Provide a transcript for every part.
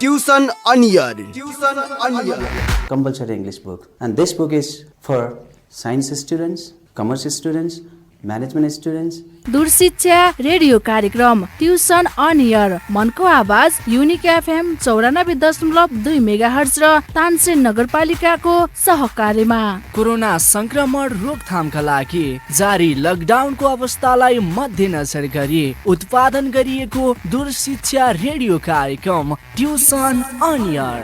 Tuition on Air. Compulsory English book, and this book is for science students, commerce students, management students. दूरशिक्षा radio कार्यक्रम tuition on air मनको आवाज unique FM 94.2 megahertz र तानसेन नगरपालिकाको सहकार्यमा corona संक्रमण रोकथामका लागि जारी लकडाउनको अवस्थालाई मध्यनजर गरी उत्पादन गरिएको दूरशिक्षा रेडियो कार्यक्रम ट्युसन अन एयर।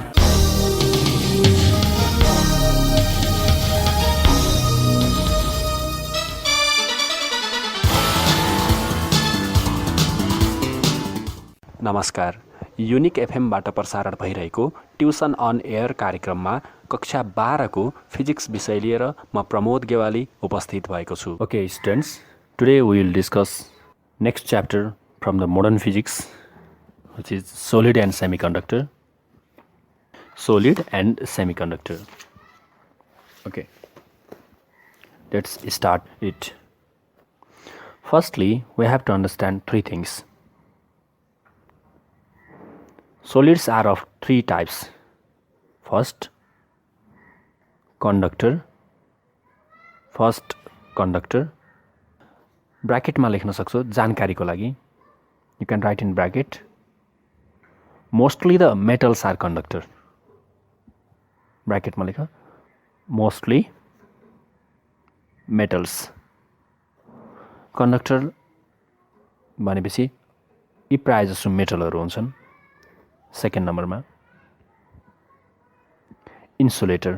नमस्कार, युनिक एफएमबाट प्रसारण भइरहेको ट्युसन अन एयर कार्यक्रममा कक्षा 12 को फिजिक्स विषय लिएर म प्रमोद गेवाली उपस्थित भएको छु। Okay students, today we will discuss next chapter from the modern physics which is solid and semiconductor. Solid and semiconductor. Okay, let's start it. Firstly, we have to understand three things. Solids are of three types. First, conductor. Bracket मा लेख्न सक्छौ जानकारीको लागि. You can write in bracket. Mostly the metals are conductor. Bracket मा लेख. Mostly metals. Conductor भनेपछि यी प्राय जसो मेटलहरू हुन्छन्। सेकेन्ड नम्बरमा इन्सुलेटर।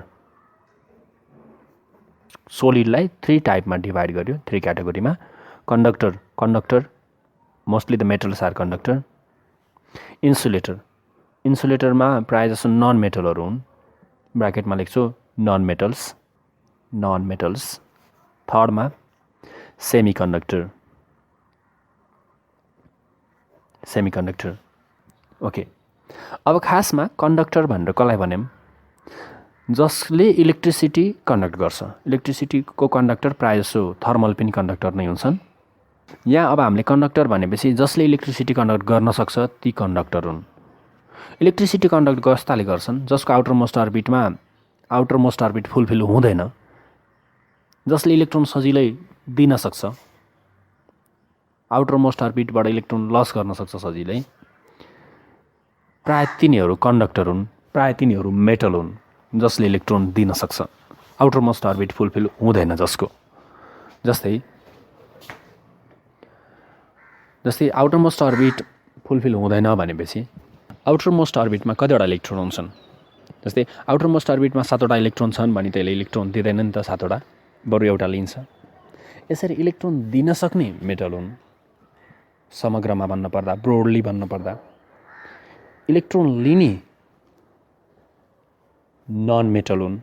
सोलिडलाई 3 टाइपमा डिभाइड गर्यो, 3 क्याटेगोरीमा। Conductor mostly the metals are conductor. इन्सुलेटरमा प्राय जसो नन मेटलहरू हुन्। ब्राकेटमा लेख्छु नन मेटल्स। थर्डमा सेमिकन्डक्टर। ओके, अब खासमा कन्डक्टर भनेर कसलाई भन्यौं? जसले इलेक्ट्रिसिटी कन्डक्ट गर्छ। इलेक्ट्रिसिटीको कन्डक्टर प्रायजसो थर्मल पनि कन्डक्टर नै हुन्छन्। यहाँ अब हामीले कन्डक्टर भनेपछि जसले इलेक्ट्रिसिटी कन्डक्ट गर्न सक्छ ती कन्डक्टर हुन्। इलेक्ट्रिसिटी कन्डक्ट कस्ताले गर्छन्? जसको आउटर मोस्ट अर्बिट फुलफिल हुँदैन, जसले इलेक्ट्रोन सजिलै दिन सक्छ, आउटर मोस्ट अर्बिटबाट इलेक्ट्रोन लस गर्न सक्छ सजिलै, प्राय तिनीहरू कन्डक्टर हुन्। प्राय तिनीहरू मेटल हुन् जसले इलेक्ट्रोन दिन सक्छ, आउटर मोस्ट अर्बिट फुलफिल हुँदैन जसको। जस्तै आउटर मोस्ट अर्बिट फुलफिल हुँदैन भनेपछि आउटर मोस्ट अर्बिटमा कतिवटा इलेक्ट्रोन हुन्छन्? जस्तै आउटर मोस्ट अर्बिटमा 7वटा इलेक्ट्रोन छन् भने त्यसले इलेक्ट्रोन दिँदैन नि त 7वटा, बरु एउटा लिन्छ। यसरी इलेक्ट्रोन दिन सक्ने मेटल हुन्। समग्रमा भन्नुपर्दा, ब्रोडली भन्नुपर्दा इलेक्ट्रोन लिने नन मेटल हुन्।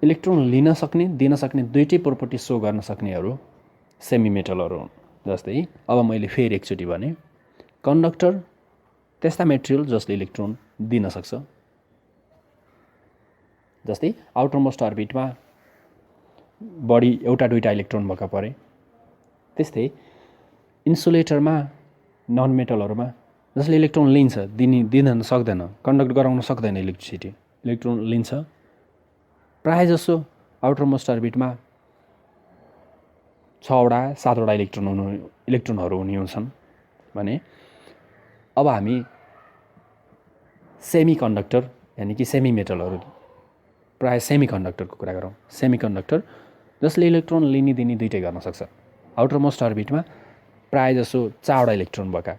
इलेक्ट्रोन लिन सक्ने, दिन सक्ने दुईटै प्रोपर्टी सो गर्न सक्नेहरू सेमी मेटलहरू हुन्। जस्तै अब मैले फेरि एकचोटि भने कन्डक्टर त्यस्ता मेटेरियल जसले इलेक्ट्रोन दिन सक्छ। जस्तै आउटर मोस्ट अर्बिटमा बढी एउटा दुईटा इलेक्ट्रोन भएका परे। त्यस्तै इन्सुलेटरमा नन मेटलहरूमा जसले इलेक्ट्रोन लिन्छ, दिन सक्दैन, कन्डक्ट गराउन सक्दैन इलेक्ट्रिसिटी, इलेक्ट्रोन लिन्छ। प्राय जसो आउटर मोस्ट अर्बिटमा 6वटा 7वटा इलेक्ट्रोनहरू हुने हुन्छन् भने अब हामी सेमी कन्डक्टर यानि कि सेमी मेटलहरू, प्राय सेमी कन्डक्टरको कुरा गरौँ। सेमी कन्डक्टर जसले इलेक्ट्रोन लिने दिने दुइटै गर्न सक्छ। आउटर मोस्ट अर्बिटमा प्राय जसो 4वटा इलेक्ट्रोन भएका,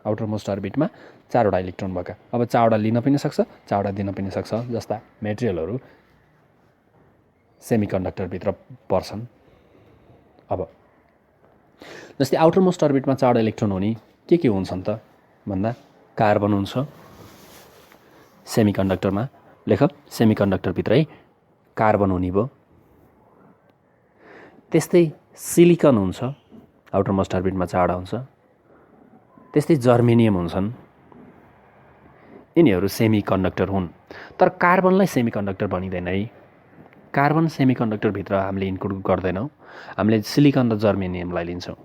आउटर मोस्ट अर्बिटमा 4वटा इलेक्ट्रोन भएका। अब 4वटा लिन पनि सक्छ, 4वटा दिन पनि सक्छ जस्ता मेटेरियलहरू सेमिकन्डक्टरभित्र पर्छन्। अब जस्तै आउटर मोस्ट अर्बिटमा 4वटा इलेक्ट्रोन हुने के हुन्छन् त भन्दा कार्बन हुन्छ। सेमिकन्डक्टरमा लेख, सेमिकन्डक्टरभित्रै कार्बन हुने भयो। त्यस्तै सिलिकन हुन्छ, आउटर मोस्ट अर्बिटमा 4वटा हुन्छ। त्यस्तै जर्मेनियम हुन्छन्। यिनीहरू सेमी कन्डक्टर हुन्। तर कार्बनलाई सेमी कन्डक्टर भनिँदैन है। कार्बन सेमी कन्डक्टरभित्र हामीले इन्क्लुड गर्दैनौँ। हामीले सिलिकन र जर्मेनियमलाई लिन्छौँ।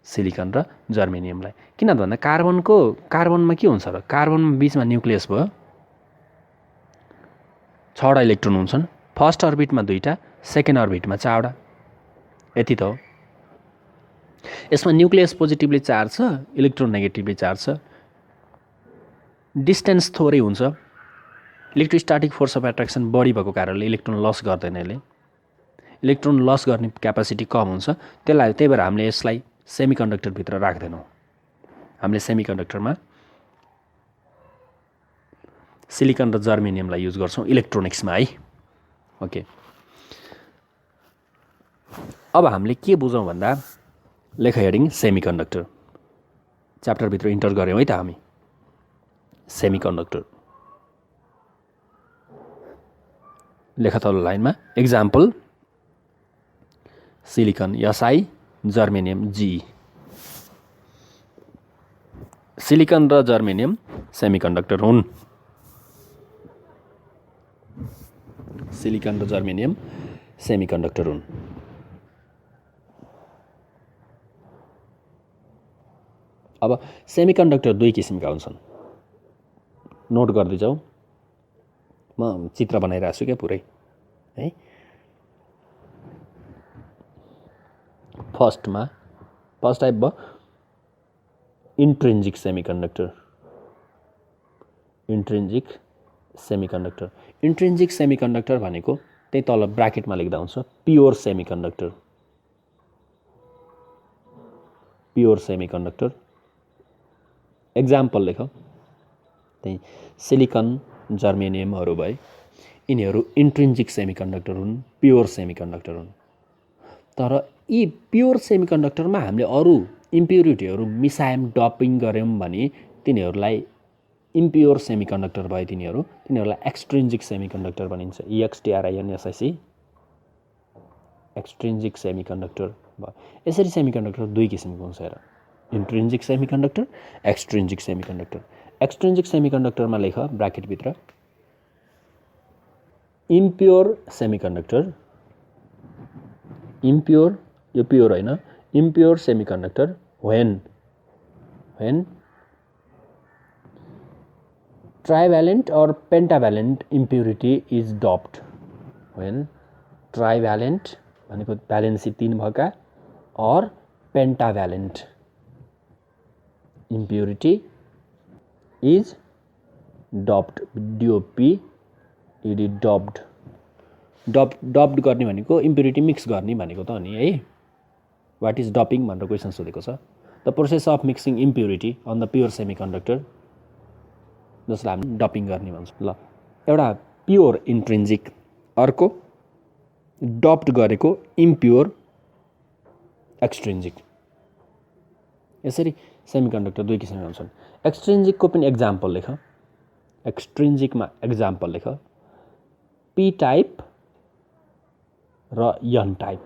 सिलिकन र जर्मेनियमलाई। किन भन्दा कार्बनमा के हुन्छ र कार्बनमा बीचमा न्युक्लियस भयो, 6वटा इलेक्ट्रोन हुन्छन्, फर्स्ट अर्बिटमा 2टा, सेकेन्ड अर्बिटमा 4वटा, यति त हो। यसमा न्युक्लियस पोजिटिभली चार्ज छ, इलेक्ट्रोन नेगेटिभली चार्ज छ, डिस्टेन्स थोरै हुन्छ, इलेक्ट्रोस्ट्याटिक फोर्स अफ एट्र्याक्सन बढी भएको कारणले इलेक्ट्रोन लस गर्दैन, यसले इलेक्ट्रोन लस गर्ने क्यापासिटी कम हुन्छ, त्यही भएर हामीले यसलाई सेमिकन्डक्टरभित्र राख्दैनौँ। हामीले सेमिकन्डक्टरमा सिलिकन र जर्मेनियमलाई युज गर्छौँ इलेक्ट्रोनिक्समा है। ओके, अब हामीले के बुझौँ भन्दा लेख हेडिङ सेमिकन्डक्टर, च्याप्टरभित्र इन्टर गऱ्यौँ है त हामी। सेमिकन्डक्टर लेख तल्लो लाइनमा example silicon SI, germanium Ge। Silicon र जर्मेनियम सेमिकन्डक्टर हुन्। सिलिकन र जर्मेनियम सेमिकन्डक्टर हुन्। अब सेमिकन्डक्टर 2 किसिमका हुन्छन्, नोट गर्दै जाऊ, म चित्र बनाइरहेको छु क्या पुरै है। फर्स्ट टाइप भयो इन्ट्रिन्जिक सेमिकन्डक्टर। इन्ट्रिन्जिक सेमिकन्डक्टर भनेको त्यही तल ब्राकेटमा लेख्दा हुन्छ प्योर सेमिकन्डक्टर। एक्जाम्पल लेख, त्यही सिलिकन जर्मेनियमहरू भए, यिनीहरू इन्ट्रिन्जिक सेमिकन्डक्टर हुन्, प्योर सेमिकन्डक्टर हुन्। तर यी प्योर सेमिकन्डक्टरमा हामीले अरू इम्प्युरिटीहरू मिसायौँ, डपिङ गऱ्यौँ भने तिनीहरूलाई इम्प्योर सेमिकन्डक्टर भए, तिनीहरूलाई एक्सट्रिन्जिक सेमिकन्डक्टर भनिन्छ। EXTRINSIC एक्सट्रिन्जिक सेमिकन्डक्टर भयो। यसरी सेमिकन्डक्टर 2 किसिमको हुन्छ हेर, इन्ट्रिन्जिक सेमिकन्डक्टर, एक्सट्रिन्जिक सेमिकन्डक्टर। एक्सट्रिन्जिक सेमिकन्डक्टरमा लेख ब्राकेटभित्र इम्प्योर सेमिकन्डक्टर, इम्प्योर यो प्योर होइन, impure सेमिकन्डक्टर when trivalent or pentavalent impurity is doped। when trivalent भनेको भ्यालेन्सी 3 भएका or pentavalent impurity is doped, DOPED, डप्ड गर्ने भनेको इम्प्युरिटी मिक्स गर्ने भनेको त नि है। वाट इज डपिङ भनेर क्वेसन सोधेको छ। The process of mixing impurity on the pure semiconductor, जसलाई हामी डपिङ गर्ने भन्छौँ। ल, एउटा प्योर इन्ट्रिन्जिक, अर्को डप्ड गरेको इम्प्योर एक्सट्रिन्जिक। यसरी सेमिकन्डक्टर 2 किसिमका हुन्छन्। एक्सट्रिन्जिकको पनि एक्जाम्पल लेख, एक्सट्रिन्जिकमा एक्जाम्पल लेख P टाइप र N टाइप,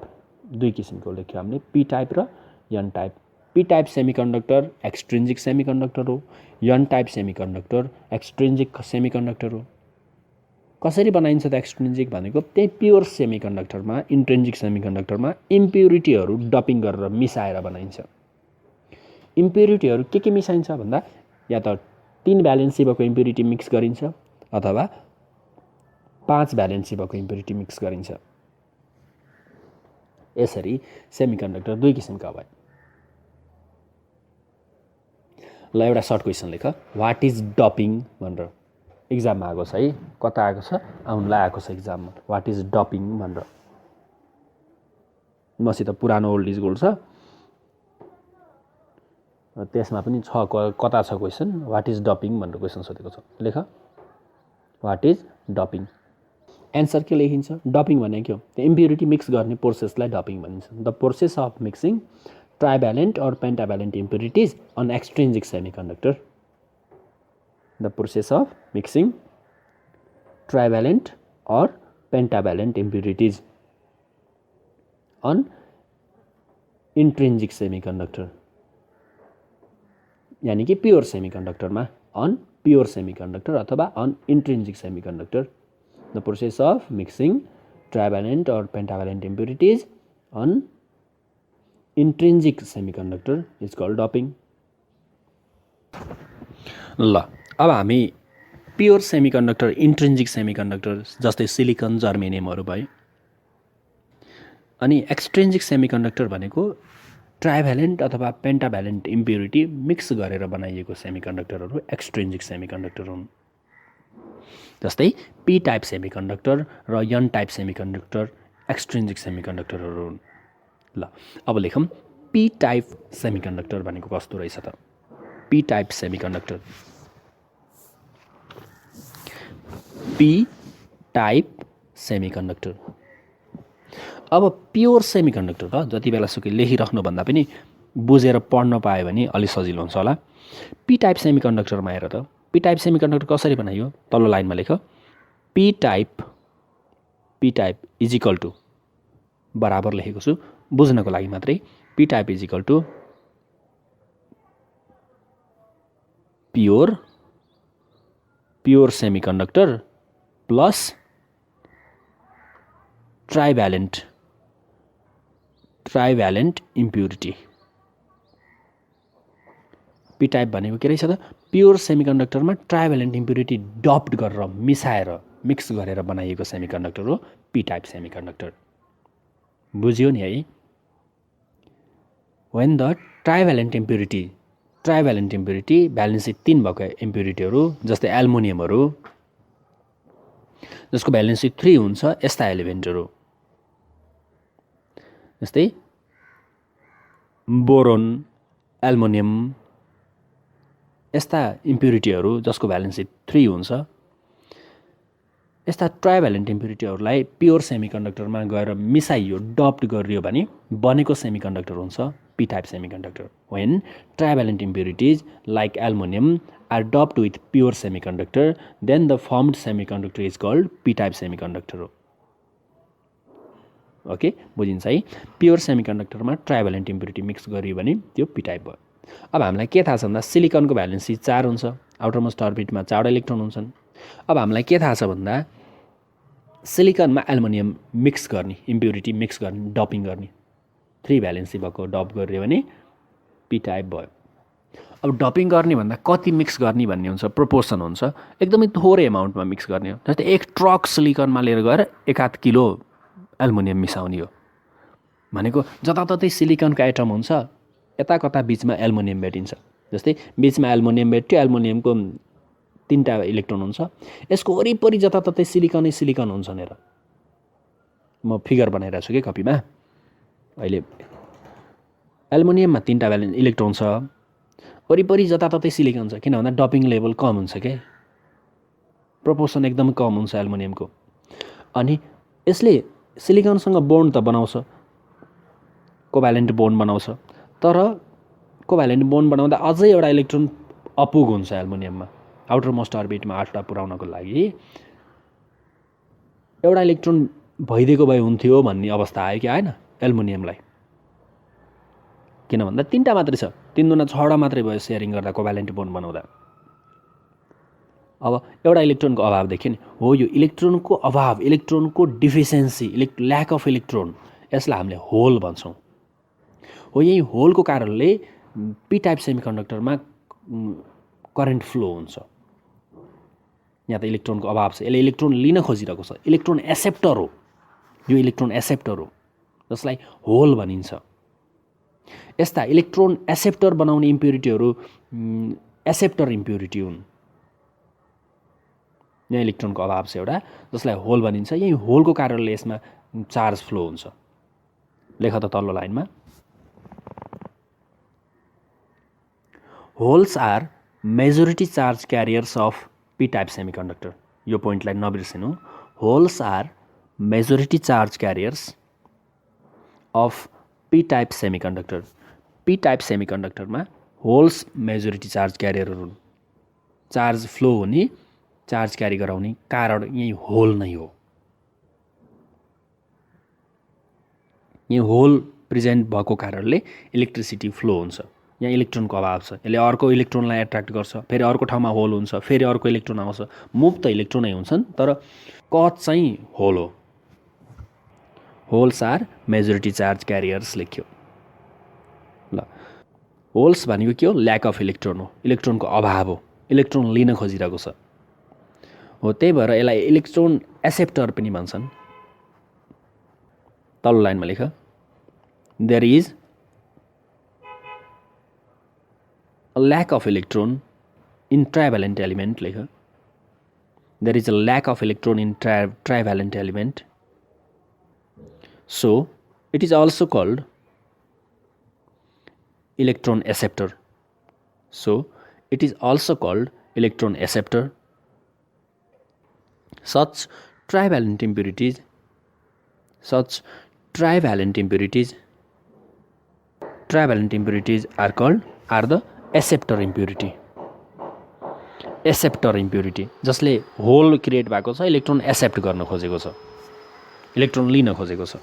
2 किसिमको लेख्यो हामीले, P टाइप र N टाइप। P टाइप सेमिकन्डक्टर एक्सट्रिन्जिक सेमिकन्डक्टर हो, N टाइप सेमिकन्डक्टर एक्सट्रिन्जिक सेमिकन्डक्टर हो। कसरी बनाइन्छ त एक्सट्रिन्जिक भनेको त्यही प्योर सेमिकन्डक्टरमा, इन्ट्रिन्जिक सेमिकन्डक्टरमा इम्प्युरिटीहरू डपिङ गरेर मिसाएर बनाइन्छ। इम्प्युरिटीहरू के मिसाइन्छ भन्दा या त 3 भ्यालेन्सी भएको इम्प्युरिटी मिक्स गरिन्छ अथवा 5 भ्यालेन्सी भएको इम्प्युरिटी मिक्स गरिन्छ। यसरी सेमिकन्डक्टर 2 किसिमका भए। ल, एउटा सर्ट क्वेसन लेख, वाट इज डपिङ भनेर एक्जाममा आएको छ है। कता आएको छ? आउनलाई आएको छ एक्जाममा, वाट इज डपिङ भनेर। मसित पुरानो ओल्ड इज गोल्ड छ, त्यसमा पनि छ, कता छ क्वेसन, वाट इज डपिङ भनेर क्वेसन सोधेको छ। लेख वाट इज डपिङ। एन्सर के लेखिन्छ? डपिङ भनेको के हो? त्यो इम्प्युरिटी मिक्स गर्ने प्रोसेसलाई डपिङ भनिन्छ। The process of mixing trivalent or pentavalent impurities on extrinsic semiconductor. The process of mixing trivalent or pentavalent impurities on intrinsic semiconductor, यानी कि प्योर सेमिकन्डक्टरमा, अन प्योर सेमिकन्डक्टर अथवा on intrinsic semiconductor. The process of mixing trivalent or pentavalent impurities on intrinsic semiconductor is called doping. ल अब हामी pure सेमिकन्डक्टर, इन्ट्रिन्जिक सेमिकन्डक्टर जस्तै silicon, जर्मेनियमहरू भयो। अनि एक्सट्रिन्जिक सेमिकन्डक्टर भनेको ट्राइभ्यालेन्ट अथवा पेन्टाभ्यालेन्ट इम्प्युरिटी मिक्स गरेर बनाइएको सेमिकन्डक्टरहरू एक्सट्रिन्जिक सेमिकन्डक्टर हुन्। जस्तै पी टाइप सेमिकन्डक्टर र एन टाइप सेमिकन्डक्टर एक्सट्रिन्जिक सेमिकन्डक्टरहरू हुन्। ल अब लेखौँ पी टाइप सेमिकन्डक्टर भनेको कस्तो रहेछ त। P type semiconductor, p type semiconductor. अब प्योर सेमिकन्डक्टर त जति बेलासुकै लेखिराख्नुभन्दा पनि बुझेर पढ्न पायो भने अलि सजिलो हुन्छ होला। पी टाइप सेमिकन्डक्टरमा हेर त, पी टाइप सेमिकन्डक्टर कसरी बनाइयो? तल्लो लाइनमा लेख, p type is equal to, बराबर लेखेको छु बुझ्नको लागि मात्रै, p type is equal to pure semiconductor plus trivalent impurity. P type भनेको के रहेछ त? प्योर सेमिकन्डक्टरमा ट्राइभ्यालेन्ट इम्प्युरिटी डप्ड गरेर मिसाएर मिक्स गरेर बनाइएको सेमिकन्डक्टर हो पी टाइप सेमिकन्डक्टर। बुझ्यो नि है? वेन द ट्राइभ्यालेन्ट इम्प्युरिटी भ्यालेन्सी 3 भएको इम्प्युरिटीहरू जस्तै एल्युमिनियमहरू जसको भ्यालेन्सी 3 हुन्छ, यस्ता एलिमेन्टहरू जस्तै बोरोन, एल्युमिनियम, यस्ता इम्प्युरिटीहरू जसको भ्यालेन्सी 3 हुन्छ, यस्ता ट्राइभ्यालेन्ट इम्प्युरिटीहरूलाई प्योर सेमिकन्डक्टरमा गएर मिसाइयो, डप्ड गरियो भने बनेको सेमिकन्डक्टर हुन्छ p type semiconductor. When trivalent impurities like aluminium are doped with pure semiconductor then the formed semiconductor is called p type semiconductor हो। ओके, बुझिन्छ है? प्योर सेमिकन्डक्टरमा ट्राइभ्यालेन्ट इम्प्युरिटी मिक्स गरियो भने त्यो पी टाइप भयो। अब हामीलाई के थाहा छ भन्दा सिलिकनको भ्यालेन्सी 4 हुन्छ, आउटरमोस्ट अर्बिटमा 4 इलेक्ट्रोन हुन्छन्। अब हामीलाई के थाहा छ भन्दा सिलिकनमा एल्युमिनियम मिक्स गर्ने, इम्प्युरिटी मिक्स गर्ने, डपिङ गर्ने, 3 भ्यालेन्सी भएको डप गरियो भने पी टाइप भयो। अब डपिङ गर्ने भन्दा कति मिक्स गर्ने भन्ने हुन्छ, प्रोपोर्सन हुन्छ, एकदमै थोरै एमाउन्टमा मिक्स गर्ने हो। जस्तै 1 ट्रक सिलिकनमा लिएर गएर 1/2 किलो एल्युमिनियम मिसाउने हो भनेको जताततै सिलिकनको एटम हुन्छ, यता कता बिचमा एल्युमिनियम भेटिन्छ। जस्तै बिचमा एल्युमिनियम भेट्यो, एल्युमिनियमको 3टा इलेक्ट्रोन हुन्छ, यसको वरिपरि जताततै सिलिकन हुन्छ भनेर म फिगर बनाइरहेको छु कि कपीमा। अहिले एल्युमिनियममा 3टा इलेक्ट्रोन छ, वरिपरि जताततै सिलिकन छ, किन भन्दा डपिङ लेभल कम हुन्छ के, प्रोपोर्सन एकदम कम हुन्छ एल्युमिनियमको। अनि यसले सिलिकनसँग बोन्ड त बनाउँछ, कोभ्यालेन्ट बोन्ड बनाउँछ, तर कोभ्यालेन्ट बोन्ड बनाउँदा अझै एउटा इलेक्ट्रोन अपुग हुन्छ एल्युमिनियममा। आउटरमोस्ट अर्बिटमा 8वटा पुर्याउनको लागि एउटा इलेक्ट्रोन भइदिएको भए हुन्थ्यो भन्ने अवस्था आयो कि आएन एल्युमिनियमलाई? किन भन्दा 3टा मात्रै छ, 3 दुना 6वटा मात्रै भयो सेयरिङ गर्दा कोभ्यालेन्ट बोन्ड बनाउँदा। अब एउटा इलेक्ट्रोनको अभाव देखियो नि, हो यो इलेक्ट्रोनको अभाव, इलेक्ट्रोनको डिफिसियन्सी, ल्याक अफ इलेक्ट्रोन, यसलाई हामीले होल भन्छौँ। हो यही होलको कारणले पी टाइप सेमिकन्डक्टरमा करेन्ट फ्लो हुन्छ। यहाँ त इलेक्ट्रोनको अभाव छ, यसले इलेक्ट्रोन लिन खोजिरहेको छ, इलेक्ट्रोन एक्सेप्टर हो, यो इलेक्ट्रोन एक्सेप्टर हो जसलाई होल भनिन्छ। यस्ता इलेक्ट्रोन एक्सेप्टर बनाउने इम्प्युरिटीहरू एक्सेप्टर इम्प्युरिटी हुन्। यहाँ इलेक्ट्रोनको अभाव छ एउटा जसलाई होल भनिन्छ, यही होलको कारणले यसमा चार्ज फ्लो हुन्छ। लेख त तल्लो लाइनमा, holes are majority charge carriers of p type semiconductor. यो पोइन्टलाई नबिर्सिनु, holes are majority charge carriers of p type semiconductor. P type सेमिकन्डक्टरमा होल्स मेजोरिटी चार्ज क्यारियरहरू हुन्। चार्ज फ्लो हुने, चार्ज क्यारी गराउने कारण यही होल नै हो। यहाँ होल प्रेजेन्ट भएको कारणले इलेक्ट्रिसिटी फ्लो हुन्छ। यहाँ इलेक्ट्रोनको अभाव छ, यसले अर्को इलेक्ट्रोनलाई एट्र्याक्ट गर्छ, फेरि अर्को ठाउँमा होल हुन्छ, फेरि अर्को इलेक्ट्रोन आउँछ। मुभ त इलेक्ट्रोनै हुन्छन् तर कज चाहिँ होल हो। होल्स आर मेजोरिटी चार्ज क्यारियर्स लेख्यो। होल्स भनेको के हो ल्याक अफ इलेक्ट्रोन हो इलेक्ट्रोनको अभाव हो इलेक्ट्रोन लिन खोजिरहेको छ हो त्यही भएर यसलाई इलेक्ट्रोन एक्सेप्टर पनि भन्छन् तल्लो लाइनमा लेख there is a lack of electron in trivalent element लेख there is a lack of electron in trivalent element so it is also called electron acceptor so it is also called electron acceptor such trivalent impurities are the acceptor impurity जसले hole create भएको छ electron accept गर्न खोजेको छ electron लिन खोजेको छ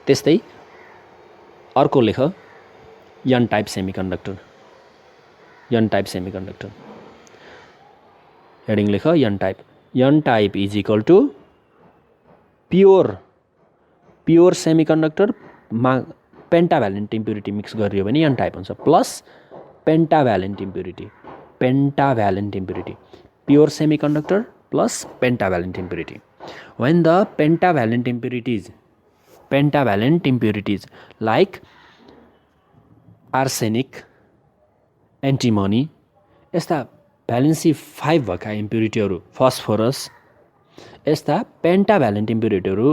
त्यस्तै अर्को लेख n टाइप सेमिकन्डक्टर हेडिङ लेख n type is equal to pure सेमिकन्डक्टरमा पेन्टाभ्यालेन्ट इम्प्युरिटी मिक्स गरियो भने n टाइप हुन्छ plus pentavalent impurity pure semiconductor plus pentavalent impurity when the pentavalent impurities like arsenic antimony यस्ता भ्यालेन्सी 5 भएका इम्प्युरिटीहरू phosphorus यस्ता पेन्टाभ्यालेन्ट इम्प्युरिटीहरू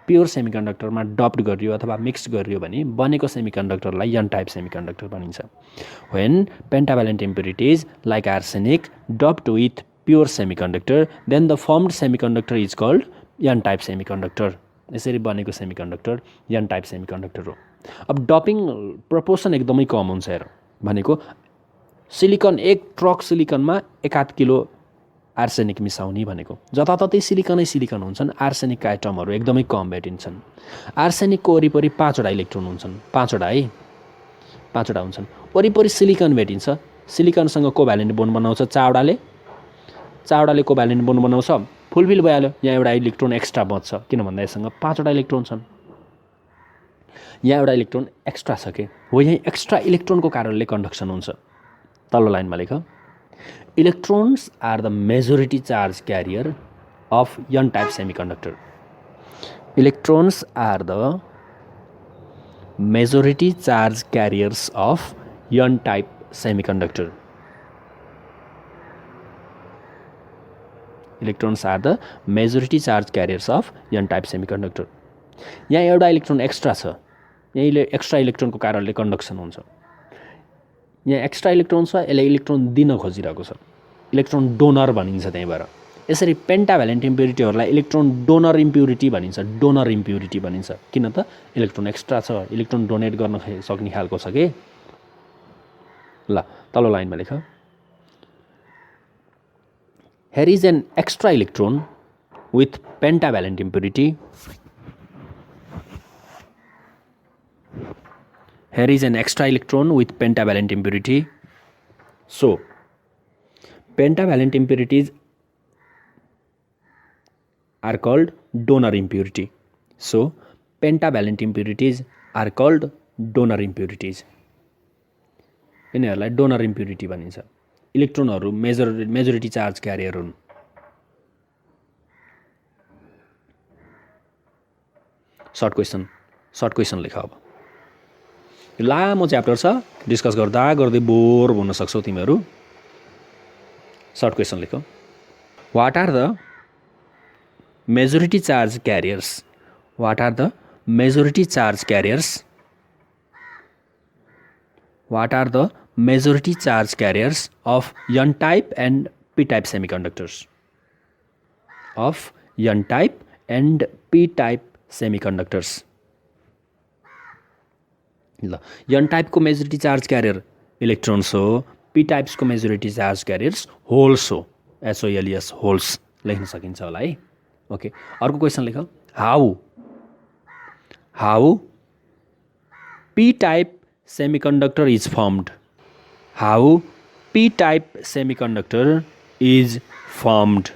pure सेमिकन्डक्टरमा डप्ड गरियो अथवा मिक्स गरियो भने बनेको सेमिकन्डक्टरलाई n टाइप सेमिकन्डक्टर भनिन्छ when pentavalent impurities like arsenic dubbed with pure semiconductor then the formed semiconductor is called n type semiconductor यसरी बनेको सेमिकन्डक्टर n टाइप सेमिकन्डक्टर हो अब डपिङ प्रपोर्सन एकदमै कम हुन्छ हेर भनेको सिलिकन एक ट्रक सिलिकनमा 1/2 किलो आर्सेनिक मिसाउने भनेको जताततै सिलिकन हुन्छन् आर्सेनिकका एटमहरू एकदमै कम भेटिन्छन् आर्सेनिकको वरिपरि 5 वटा इलेक्ट्रोन हुन्छन् 5 वटा हुन्छन् वरिपरि सिलिकन भेटिन्छ सिलिकनसँग कोभ्यालेन्ट बोन्ड बनाउँछ 4 वटाले कोभ्यालेन्ट बोन्ड बनाउँछ फुलफिल भइहाल्यो यहाँ एउटा इलेक्ट्रोन एक्स्ट्रा बच्छ किन भन्दा यससँग 5 वटा इलेक्ट्रोन छन् यहाँ एउटा इलेक्ट्रोन एक्स्ट्रा छ के हो यहाँ एक्स्ट्रा इलेक्ट्रोनको कारणले कन्डक्सन हुन्छ तल्लो लाइनमा लेख Electrons are the majority charge carrier of n type semiconductor. Electrons are the majority charge carriers of n type semiconductor. Electrons are the majority charge carriers of n type semiconductor. यहाँ एउटा electron extra छ यहाँ extra इलेक्ट्रोनको कारणले conduction हुन्छ यहाँ extra electron छ यसले electron दिन खोजिरहेको छ इलेक्ट्रोन डोनर भनिन्छ त्यही भएर यसरी पेन्टाभ्यालेन्ट इम्प्युरिटीहरूलाई इलेक्ट्रोन डोनर इम्प्युरिटी भनिन्छ किन त इलेक्ट्रोन एक्स्ट्रा छ इलेक्ट्रोन डोनेट गर्न सक्ने खालको छ के ल तल्लो लाइनमा लेख here is an extra electron with pentavalent impurity Here is an extra electron with pentavalent impurity. So, pentavalent impurities are called donor impurity. So, pentavalent impurities are called donor impurities. यिनीहरूलाई डोनर इम्प्युरिटी भनिन्छ इलेक्ट्रोनहरू majority charge career हुन् short question लेख अब लामो chapter छ discuss गर्दा गर्दै bore हुन सक्छौ तिमीहरू सर्ट क्वेसन लेख what are the majority charge carriers of n type and p type semiconductors ल n टाइप को मेजोरिटी चार्ज क्यारियर इलेक्ट्रोन्स हो p टाइप्स को मेजोरिटी चार्ज क्यारियर्स होल्स हो SOLES होल्स लेख्न सकिन्छ होला है ओके अर्को क्वेसन लेख how p type semiconductor is formed How p-type semiconductor is formed?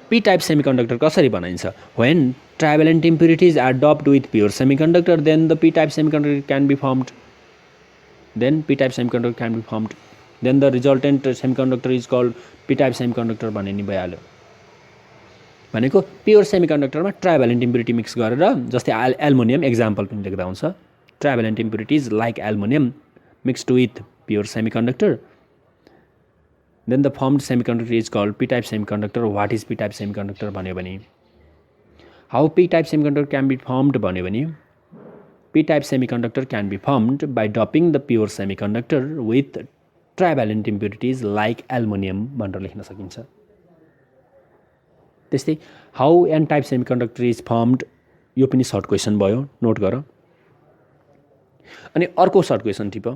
p-type semiconductor कसरी बनाइन्छ? When trivalent impurities are doped with pure semiconductor, then the p-type semiconductor can be formed. Then p-type semiconductor can be formed. Then the resultant semiconductor is called p-type semiconductor भन्ने नि भइहाल्यो. भनेको pure सेमिकन्डक्टरमा trivalent impurity mix गरेर, जस्तै aluminium example पनि लेख्दा हुन्छ. Trivalent impurities like aluminium mixed with pure semiconductor, then the formed semiconductor is called p-type semiconductor. What is p-type semiconductor भन्यो भने, how p-type semiconductor can be formed भन्यो भने, p-type semiconductor can be formed by doping the pure semiconductor with trivalent impurities like aluminum भनेर लेख्न सकिन्छ. त्यस्तै how n-type semiconductor is formed, यो पनि सर्ट क्वेसन भयो, नोट गर. अनि अर्को short question tip,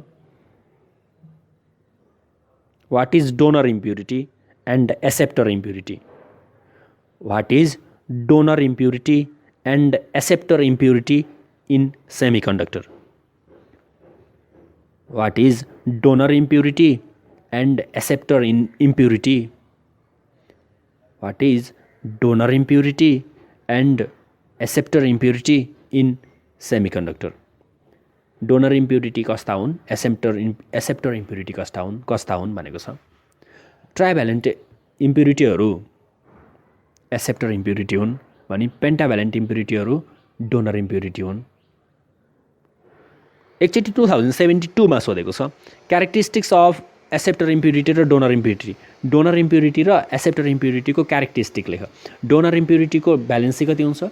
what is donor impurity and acceptor impurity? What is donor impurity and acceptor impurity in semiconductor? What is donor impurity and acceptor impurity? What is donor impurity and acceptor impurity in semiconductor? Donor impurity कस्ता हुन्, acceptor impurity कस्ता हुन् भनेको छ. ट्राइभ्यालेन्ट इम्प्युरिटीहरू acceptor impurity हुन् भने पेन्टाभ्यालेन्ट इम्प्युरिटीहरू donor impurity हुन्. एकचोटि 2072 मा सोधेको छ क्यारेक्टरिस्टिक्स अफ एक्सेप्टर इम्प्युरिटी र डोनर इम्प्युरिटी. डोनर इम्प्युरिटी र एक्सेप्टर इम्प्युरिटीको क्यारेक्टरिस्टिक लेख. डोनर इम्प्युरिटीको भ्यालेन्सी कति हुन्छ?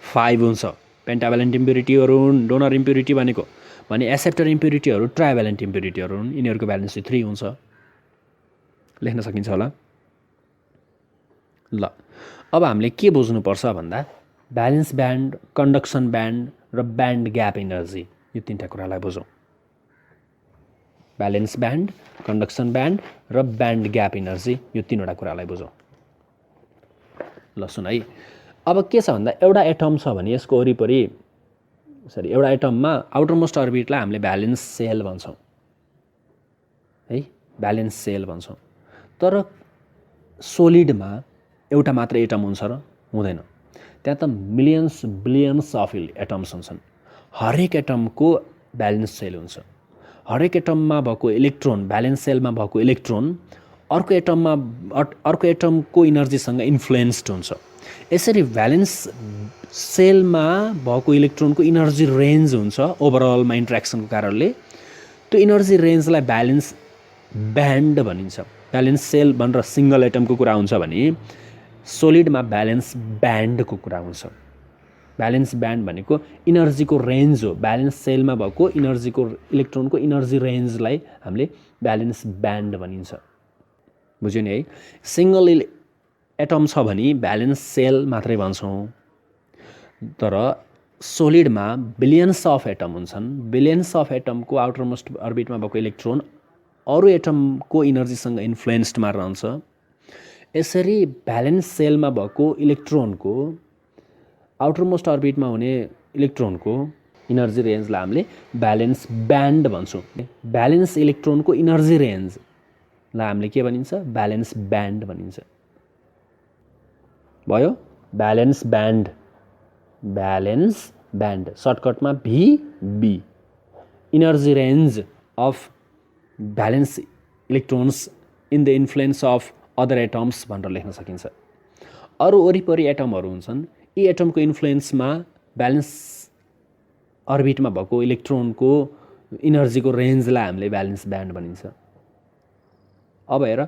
5 हुन्छ. पेन्टाभ्यालेन्ट इम्प्युरिटीहरू हुन् डोनर इम्प्युरिटी भनेको, भने एक्सेप्टर इम्प्युरिटीहरू ट्राइभ्यालेन्ट इम्प्युरिटीहरू हुन्, यिनीहरूको भ्यालेन्सी 3 हुन्छ. लेख्न सकिन्छ होला. ल अब हामीले के बुझ्नुपर्छ भन्दा, भ्यालेन्स ब्यान्ड, कन्डक्सन ब्यान्ड र ब्यान्ड ग्याप इनर्जी, यो तीनटा कुरालाई बुझौँ. भ्यालेन्स ब्यान्ड, कन्डक्सन ब्यान्ड र ब्यान्ड ग्याप इनर्जी, यो तीनवटा कुरालाई बुझौँ. ल सुन है, अब के छ भन्दा, एउटा एटम छ भने यसको वरिपरि एउटा एटममा आउटर मोस्ट अर्बिटलाई हामीले भ्यालेन्स सेल भन्छौँ है, भ्यालेन्स सेल भन्छौँ. तर सोलिडमा एउटा मात्र एटम हुन्छ र हुँदैन, त्यहाँ त मिलियन्स बिलियन्स अफ एटम्स हुन्छन्. हरेक एटमको भ्यालेन्स सेल हुन्छ. हरेक एटममा भएको इलेक्ट्रोन, भ्यालेन्स सेलमा भएको इलेक्ट्रोन अर्को एटमको इनर्जीसँग इन्फ्लुएन्स्ड हुन्छ. यसरी भ्यालेन्स सेलमा भएको इलेक्ट्रोनको इनर्जी रेन्ज हुन्छ ओभरअलमा इन्ट्रेक्सनको कारणले. त्यो इनर्जी रेन्जलाई भ्यालेन्स ब्यान्ड भनिन्छ. भ्यालेन्स सेल भनेर सिङ्गल एटमको कुरा हुन्छ भने सोलिडमा भ्यालेन्स ब्यान्डको कुरा हुन्छ. भ्यालेन्स ब्यान्ड भनेको इनर्जीको रेन्ज हो. भ्यालेन्स सेलमा भएको इनर्जीको इलेक्ट्रोनको इनर्जी रेन्जलाई हामीले भ्यालेन्स ब्यान्ड भनिन्छ. बुझ्यो नि है. सिङ्गल एटम छ भने भ्यालेन्स सेल मात्रै भन्छौँ. तर सोलिडमा बिलियन्स अफ एटम हुन्छन्. बिलियन्स अफ एटमको आउटर मोस्ट अर्बिटमा भएको इलेक्ट्रोन अरू एटमको इनर्जीसँग इन्फ्लुएन्स्डमा रहन्छ. यसरी भ्यालेन्स सेलमा भएको इलेक्ट्रोनको आउटर मोस्ट अर्बिटमा हुने इलेक्ट्रोनको इनर्जी रेन्जलाई हामीले भ्यालेन्स ब्यान्ड भन्छौँ. भ्यालेन्स इलेक्ट्रोनको इनर्जी रेन्जलाई हामीले के भनिन्छ? भ्यालेन्स ब्यान्ड भनिन्छ. भयो. भ्यालेन्स ब्यान्ड, भ्यालेन्स ब्यान्ड सर्टकटमा VB, energy range of valence electrons in the influence of other atoms भनेर लेख्न सकिन्छ. अरू वरिपरि एटमहरू हुन्छन्, यी एटमको इन्फ्लुएन्समा भ्यालेन्स अर्बिटमा भएको इलेक्ट्रोनको इनर्जीको रेन्जलाई हामीले भ्यालेन्स ब्यान्ड भनिन्छ. अब हेर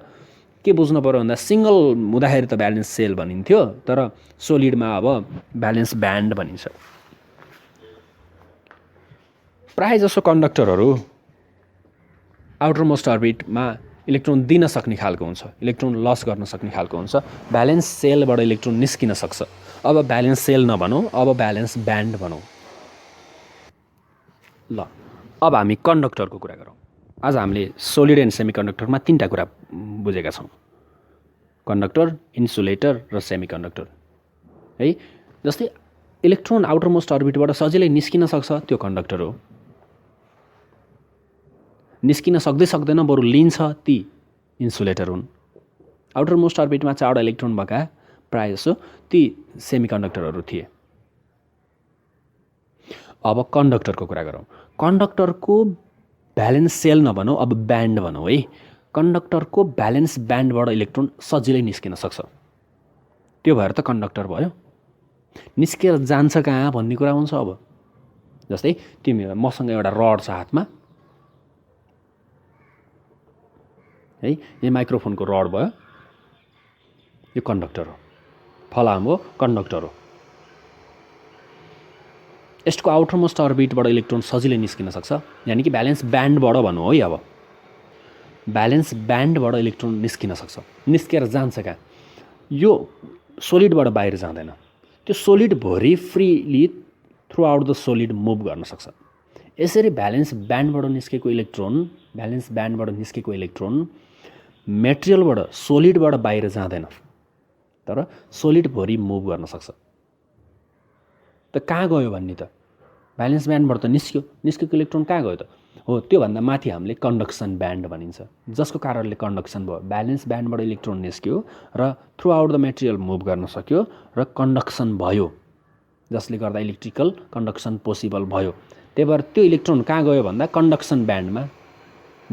के बुझ्नु पऱ्यो भन्दा, सिङ्गल हुँदाखेरि त भ्यालेन्स सेल भनिन्थ्यो, तर सोलिडमा अब भ्यालेन्स ब्यान्ड भनिन्छ. प्रायः जसो कन्डक्टरहरू आउटर मोस्ट अर्बिटमा इलेक्ट्रोन दिन सक्ने खालको हुन्छ, इलेक्ट्रोन लस गर्न सक्ने खालको हुन्छ. भ्यालेन्स सेलबाट इलेक्ट्रोन निस्किन सक्छ. अब भ्यालेन्स सेल नभनौँ, अब भ्यालेन्स ब्यान्ड भनौँ. ल अब हामी कन्डक्टरको कुरा गरौँ. आज हामीले सोलिड एन्ड सेमिकन्डक्टरमा तीनटा कुरा बुझेका छौँ. कन्डक्टर, इन्सुलेटर र सेमिकन्डक्टर है. जस्तै इलेक्ट्रोन आउटर मोस्ट अर्बिटबाट सजिलै निस्किन सक्छ, त्यो कन्डक्टर हो. निस्किन सक्दैन बरु लिन्छ, ती इन्सुलेटर हुन्. आउटर मोस्ट अर्बिटमा 4वटा इलेक्ट्रोन भएका प्रायःजसो ती सेमिकन्डक्टरहरू थिए। अब कन्डक्टरको कुरा गरौँ। कन्डक्टरको भ्यालेन्स सेल नभनौँ, अब ब्यान्ड भनौँ है। कन्डक्टरको भ्यालेन्स ब्यान्डबाट इलेक्ट्रोन सजिलै निस्किन सक्छ। त्यो भएर त कन्डक्टर भयो। निस्केर जान्छ कहाँ भन्ने कुरा हुन्छ। अब जस्तै तिमी मसँग एउटा रड छ हातमा है, यो माइक्रोफोनको रड भयो, यो कन्डक्टर हो, फलाम हो, कन्डक्टर हो। यसको आउटर मोस्ट अर्बिटबाट इलेक्ट्रोन सजिलै निस्किन सक्छ, यानि कि भ्यालेन्स ब्यान्डबाट भनौँ है। अब भ्यालेन्स ब्यान्डबाट इलेक्ट्रोन निस्किन सक्छ। निस्केर जान्छ कहाँ? यो सोलिडबाट बाहिर जाँदैन, त्यो सोलिडभरि freely throughout the solid move गर्न सक्छ। यसरी भ्यालेन्स ब्यान्डबाट निस्केको इलेक्ट्रोन मेटेरियलबाट सोलिडबाट बाहिर जाँदैन, तर सोलिडभरि मुभ गर्न सक्छ। त कहाँ गयो भन्ने त भ्यालेन्स ब्यान्डबाट त निस्केको इलेक्ट्रोन कहाँ गयो त? हो, त्योभन्दा माथि हामीले कन्डक्सन ब्यान्ड भनिन्छ, जसको कारणले कन्डक्सन भयो। भ्यालेन्स ब्यान्डबाट इलेक्ट्रोन निस्क्यो र through out the material move गर्न सक्यो र कन्डक्सन भयो, जसले गर्दा इलेक्ट्रिकल कन्डक्सन पोसिबल भयो। त्यही भएर त्यो इलेक्ट्रोन कहाँ गयो भन्दा कन्डक्सन ब्यान्डमा।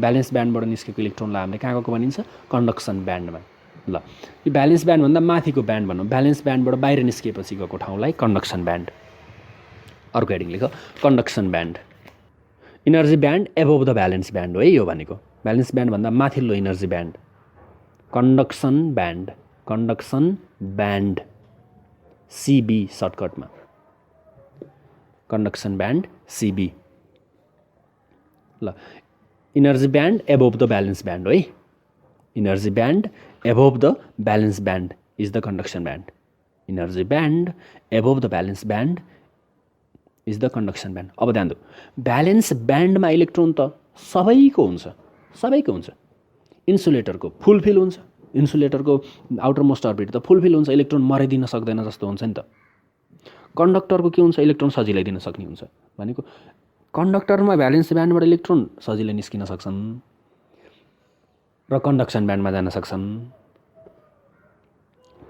भ्यालेन्स ब्यान्डबाट निस्केको इलेक्ट्रोनलाई हामीले कहाँ गएको भनिन्छ? कन्डक्सन ब्यान्डमा। ल, यो भ्यालेन्स ब्यान्डभन्दा माथिको ब्यान्ड भनौँ, भ्यालेन्स ब्यान्डबाट बाहिर निस्किएपछि गएको ठाउँलाई कन्डक्सन ब्यान्ड। अर्को हेडिङ लेख, conduction band. Energy band above the valence band हो है यो भनेको। भ्यालेन्स ब्यान्डभन्दा माथिल्लो energy band conduction band CB सर्टकटमा, कन्डक्सन ब्यान्ड सिबी। ल, energy band above the valence band हो है। Energy band above the valence band is the conduction band. Energy band above the valence band is the conduction band. अब ध्यान दिऊ, valence ब्यान्डमा electron त सबैको हुन्छ। इन्सुलेटरको fulfil हुन्छ, इन्सुलेटरको outer most orbit त fulfil हुन्छ, इलेक्ट्रोन मराइदिन सक्दैन जस्तो हुन्छ नि त। कन्डक्टरको के हुन्छ? इलेक्ट्रोन सजिलै दिन सक्ने हुन्छ। भनेको कन्डक्टरमा भ्यालेन्स ब्यान्डबाट इलेक्ट्रोन सजिलै निस्किन सक्छन् र कन्डक्सन ब्यान्डमा जान सक्छन्।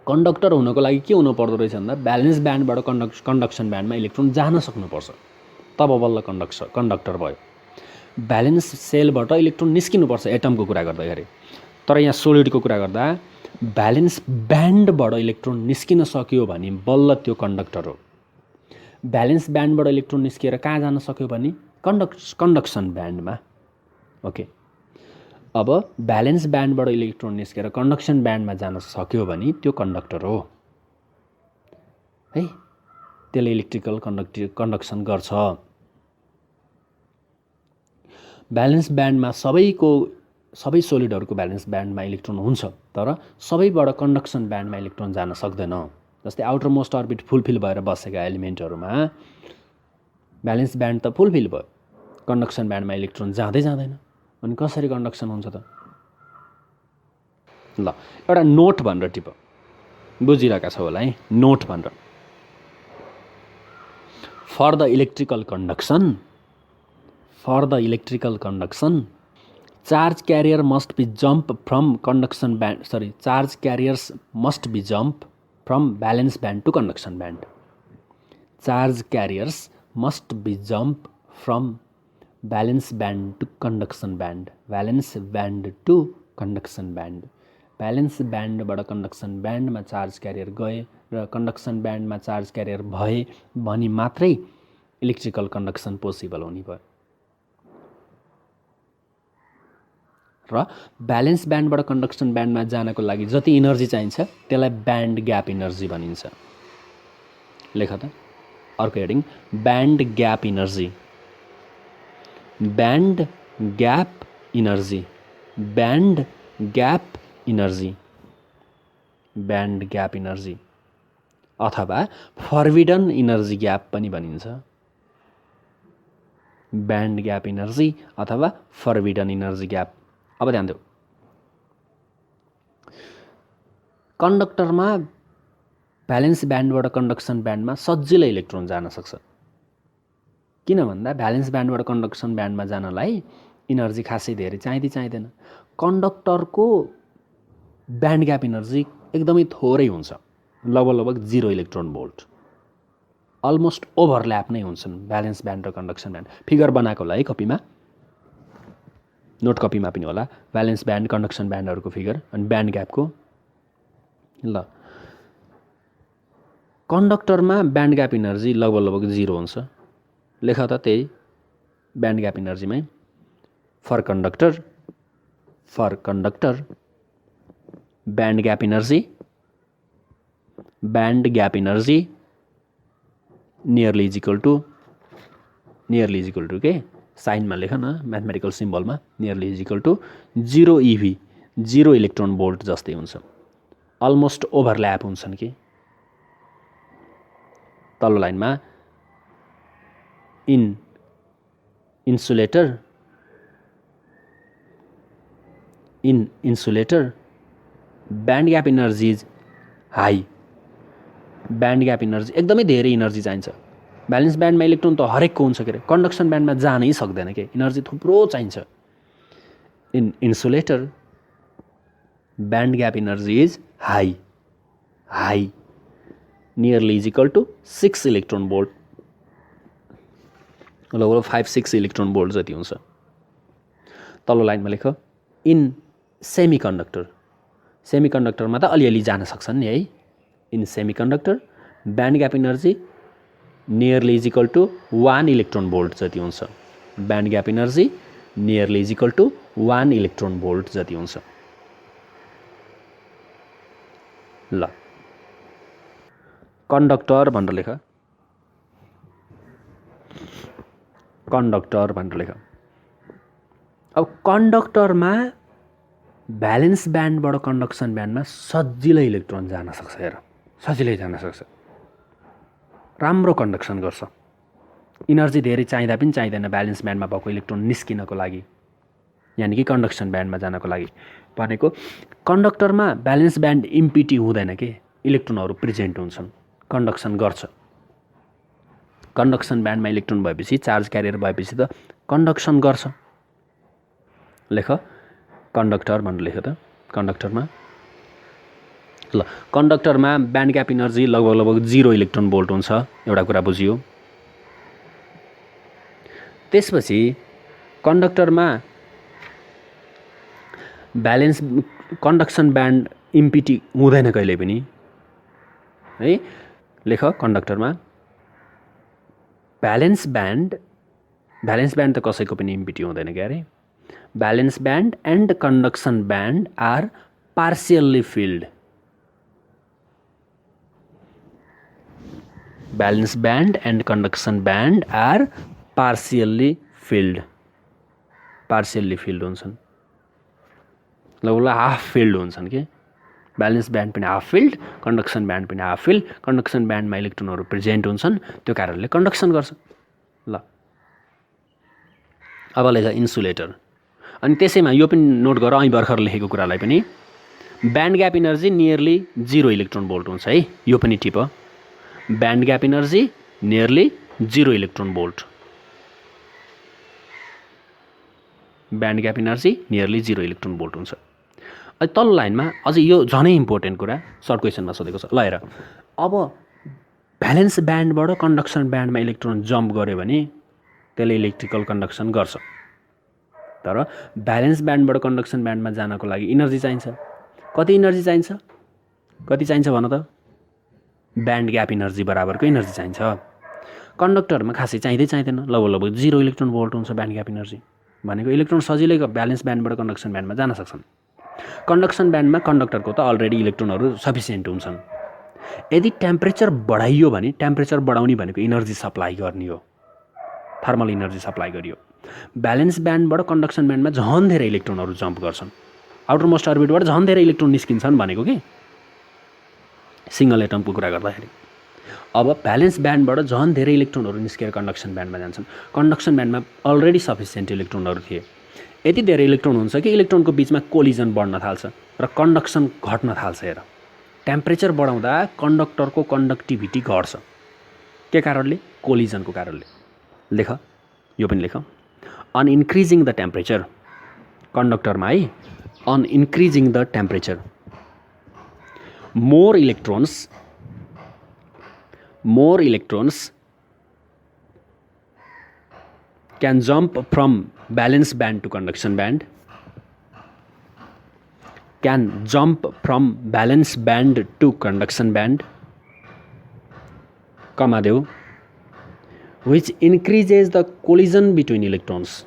कन्डक्टर हुनको लागि के हुनु पर्दो रहेछ भन्दा भ्यालेन्स ब्यान्डबाट कन्डक्सन ब्यान्डमा इलेक्ट्रोन जान सक्नुपर्छ, तब बल्ल कन्डक्टर भयो। भ्यालेन्स सेलबाट इलेक्ट्रोन निस्किनुपर्छ एटमको कुरा गर्दाखेरि। तर यहाँ सोलिडको कुरा गर्दा भ्यालेन्स ब्यान्डबाट इलेक्ट्रोन निस्किन सक्यो भने बल्ल त्यो कन्डक्टर हो। भ्यालेन्स ब्यान्डबाट इलेक्ट्रोन निस्किएर कहाँ जान सक्यो भने कन्डक्सन ब्यान्डमा। ओके, अब भ्यालेन्स ब्यान्डबाट इलेक्ट्रोन निस्केर कन्डक्सन ब्यान्डमा जान सक्यो भने त्यो कन्डक्टर हो है, त्यसले इलेक्ट्रिकल कन्डक्सन गर्छ। भ्यालेन्स ब्यान्डमा सबै सोलिडहरूको भ्यालेन्स ब्यान्डमा इलेक्ट्रोन हुन्छ, तर सबैबाट कन्डक्सन ब्यान्डमा इलेक्ट्रोन जान सक्दैन। जस्तै आउटर मोस्ट अर्बिट फुलफिल भएर बसेका एलिमेन्टहरूमा भ्यालेन्स ब्यान्ड त फुलफिल भयो, कन्डक्सन ब्यान्डमा इलेक्ट्रोन जाँदैन। अनि कसरी कन्डक्सन हुन्छ त? ल, एउटा नोट भनेर टिप, बुझिरहेका छौ होला है, नोट भनेर। For the electrical conduction charge carrier must be jump from charge carriers must be jump from valence band to conduction band. Charge carriers must be jump from valence band to conduction band. Valence band to conduction band. Valence ब्यान्डबाट conduction ब्यान्डमा charge carrier गए र conduction ब्यान्डमा charge career भए भनी मात्रै electrical conduction possible हुने भयो। र भ्यालेन्स ब्यान्डबाट कन्डक्सन ब्यान्डमा जानको लागि जति इनर्जी चाहिन्छ त्यसलाई ब्यान्ड ग्याप इनर्जी भनिन्छ। लेख त अर्को heading, band gap energy. Band gap energy, band gap energy, band gap energy अथवा फर्बिडन इनर्जी ग्याप पनि भनिन्छ। ब्यान्ड ग्याप इनर्जी अथवा फर्बिडन इनर्जी ग्याप। अब ध्यान दिऊ, कन्डक्टरमा भ्यालेन्स ब्यान्डबाट कन्डक्सन ब्यान्डमा सजिलै इलेक्ट्रोन जान सक्छ। किन भन्दा भ्यालेन्स ब्यान्डबाट कन्डक्सन ब्यान्डमा जानलाई इनर्जी खासै धेरै चाहिँदैन। कन्डक्टरको ब्यान्ड ग्याप इनर्जी एकदमै थोरै हुन्छ, लगभग 0 इलेक्ट्रोन भोल्ट अलमोस्ट ओभरल्याप नै हुन्छन् भ्यालेन्स ब्यान्ड र कन्डक्सन ब्यान्ड। फिगर बनाएको होला है कपीमा, नोट कपीमा पनि होला भ्यालेन्स ब्यान्ड कन्डक्सन ब्यान्डहरूको फिगर अनि ब्यान्ड ग्यापको। ल कन्डक्टरमा ब्यान्ड ग्याप इनर्जी लगभग 0 हुन्छ। लेख त त्यही ब्यान्ड ग्याप इनर्जीमै for conductor band gap energy nearly is equal to के साइनमा लेख न म्याथमेटिकल सिम्बलमा nearly is equal to 0 eV 0 electron volt जस्तै हुन्छ। अलमोस्ट ओभरल्याप हुन्छन् कि तल्लो लाइनमा in insulator band gap energy is high. Band gap energy एकदमै धेरै इनर्जी चाहिन्छ। भ्यालेन्स ब्यान्डमा इलेक्ट्रोन त हरेकको हुन्छ के अरे, कन्डक्सन ब्यान्डमा जानै सक्दैन के, इनर्जी थुप्रो चाहिन्छ। In insulator band gap energy is high nearly is equal to 6 electron volt, लगभग 5-6 इलेक्ट्रोन भोल्ट जति हुन्छ। तल्लो लाइनमा लेख इन सेमिकन्डक्टरमा त अलिअलि जान सक्छन् नि है। In semiconductor band gap energy nearly is equal to 1 electron volt जति हुन्छ। Band gap energy nearly is equal to 1 electron volt जति हुन्छ। ल कन्डक्टर भनेर लेख, अब कन्डक्टरमा भ्यालेन्स ब्यान्डबाट कन्डक्सन ब्यान्डमा सजिलै इलेक्ट्रोन जान सक्छ। हेर सजिलै जान सक्छ, राम्रो कन्डक्सन गर्छ। इनर्जी धेरै चाहिँदा पनि चाहिँदैन भ्यालेन्स ब्यान्डमा भएको इलेक्ट्रोन निस्किनको लागि, यानि कि कन्डक्सन ब्यान्डमा जानको लागि। भनेको कन्डक्टरमा भ्यालेन्स ब्यान्ड इम्पिटी हुँदैन के, इलेक्ट्रोनहरू प्रेजेन्ट हुन्छन्, कन्डक्सन गर्छ। कन्डक्सन ब्यान्डमा इलेक्ट्रोन भएपछि चार्ज क्यारियर भएपछि त कन्डक्सन गर्छ। लेख कन्डक्टर भनेर लेख त कन्डक्टरमा। ल कन्डक्टरमा ब्यान्ड ग्याप इनर्जी लगभग 0 इलेक्ट्रोन भोल्ट हुन्छ, एउटा कुरा बुझियो। त्यसपछि कन्डक्टरमा भ्यालेन्स कन्डक्सन ब्यान्ड इम्पिटी हुँदैन कहिले पनि है। लेख कन्डक्टरमा भ्यालेन्स ब्यान्ड त कसैको पनि इम्पिटी हुँदैन क्या अरे। Valence band and conduction band are partially filled. Valence band and conduction band are partially filled हुन्छन्, लगभग हाफ फिल्ड हुन्छन् कि। भ्यालेन्स ब्यान्ड पनि हाफ फिल्ड, कन्डक्सन ब्यान्ड पनि हाफ फिल्ड। कन्डक्सन ब्यान्डमा इलेक्ट्रोनहरू प्रेजेन्ट हुन्छन्, त्यो कारणले कन्डक्सन गर्छ। ल अब लेख इन्सुलेटर। अनि त्यसैमा यो पनि नोट गर, અહીં भर्खर लेखेको कुरालाई पनि। Band gap energy nearly 0 electron volt हुन्छ है, यो पनि tip. Band gap energy nearly 0 electron volt. Band gap energy nearly 0 electron volt हुन्छ। तल्लो लाइनमा अझै यो झनै इम्पोर्टेन्ट कुरा सर्ट क्वेसनमा सोधेको छ। ल हेर, अब भ्यालेन्स ब्यान्डबाट कन्डक्सन ब्यान्डमा इलेक्ट्रोन जम्प गर्यो भने त्यसले इलेक्ट्रिकल कन्डक्सन गर्छ। तर भ्यालेन्स ब्यान्डबाट कन्डक्सन ब्यान्डमा जानको लागि इनर्जी चाहिन्छ। कति इनर्जी चाहिन्छ भन त? ब्यान्ड ग्याप इनर्जी बराबरको इनर्जी चाहिन्छ। कन्डक्टरमा खासै चाहिँदैन, लगभग 0 इलेक्ट्रोन भोल्ट हुन्छ ब्यान्ड ग्याप इनर्जी। भनेको इलेक्ट्रोन सजिलै भ्यालेन्स ब्यान्डबाट कन्डक्सन ब्यान्डमा जान सक्छन्। कन्डक्सन ब्यान्डमा कन्डक्टरको त अलरेडी इलेक्ट्रोनहरू सफिसियन्ट हुन्छन्। यदि टेम्परेचर बढाइयो भने, टेम्परेचर बढाउने भनेको इनर्जी सप्लाई गर्ने हो, थर्मल इनर्जी सप्लाई गरियो। भ्यालेन्स ब्यान्डबाट कन्डक्सन ब्यान्डमा झन् धेरै इलेक्ट्रोनहरू जम्प गर्छन्, आउटर मोस्ट अर्बिटबाट झन् धेरै इलेक्ट्रोन निस्किन्छन् भनेको कि सिङ्गल एटमको कुरा गर्दाखेरि। अब भ्यालेन्स ब्यान्डबाट झन् धेरै इलेक्ट्रोनहरू निस्केर कन्डक्सन ब्यान्डमा जान्छन्। कन्डक्सन ब्यान्डमा अलरेडी सफिसियन्ट इलेक्ट्रोनहरू थिए। यति धेरै इलेक्ट्रोन हुन्छ कि इलेक्ट्रोनको बिचमा कोलिजन बढ्न थाल्छ र कन्डक्सन घट्न थाल्छ। हेर, टेम्परेचर बढाउँदा कन्डक्टरको कन्डक्टिभिटी घट्छ। के कारणले? कोलिजनको कारणले। लेख, यो पनि लेख। अन इन्क्रिजिङ द टेम्परेचर, कन्डक्टरमा है, on increasing the temperature more electrons more electrons can jump from valence band to conduction band, can jump from valence band to conduction band, comma deu, which increases the collision between electrons,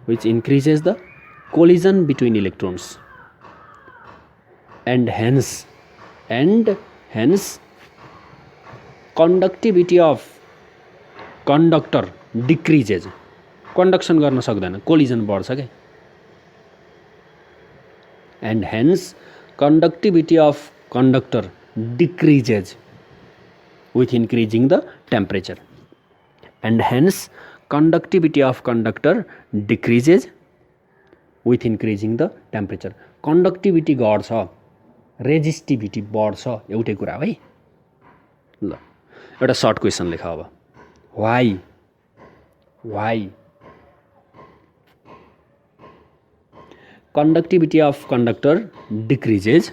which increases the collision between electrons, and hence conductivity of conductor decreases. conduction गर्न सक्दैन, collision बढ्छ के, and hence conductivity of conductor decreases with increasing the temperature, and hence conductivity of conductor decreases with increasing the temperature. conductivity घट्छ, resistivity बढ्छ, एउटै कुरा है। ल एउटा सर्ट क्वेसन लेख अब। why conductivity of conductor decreases,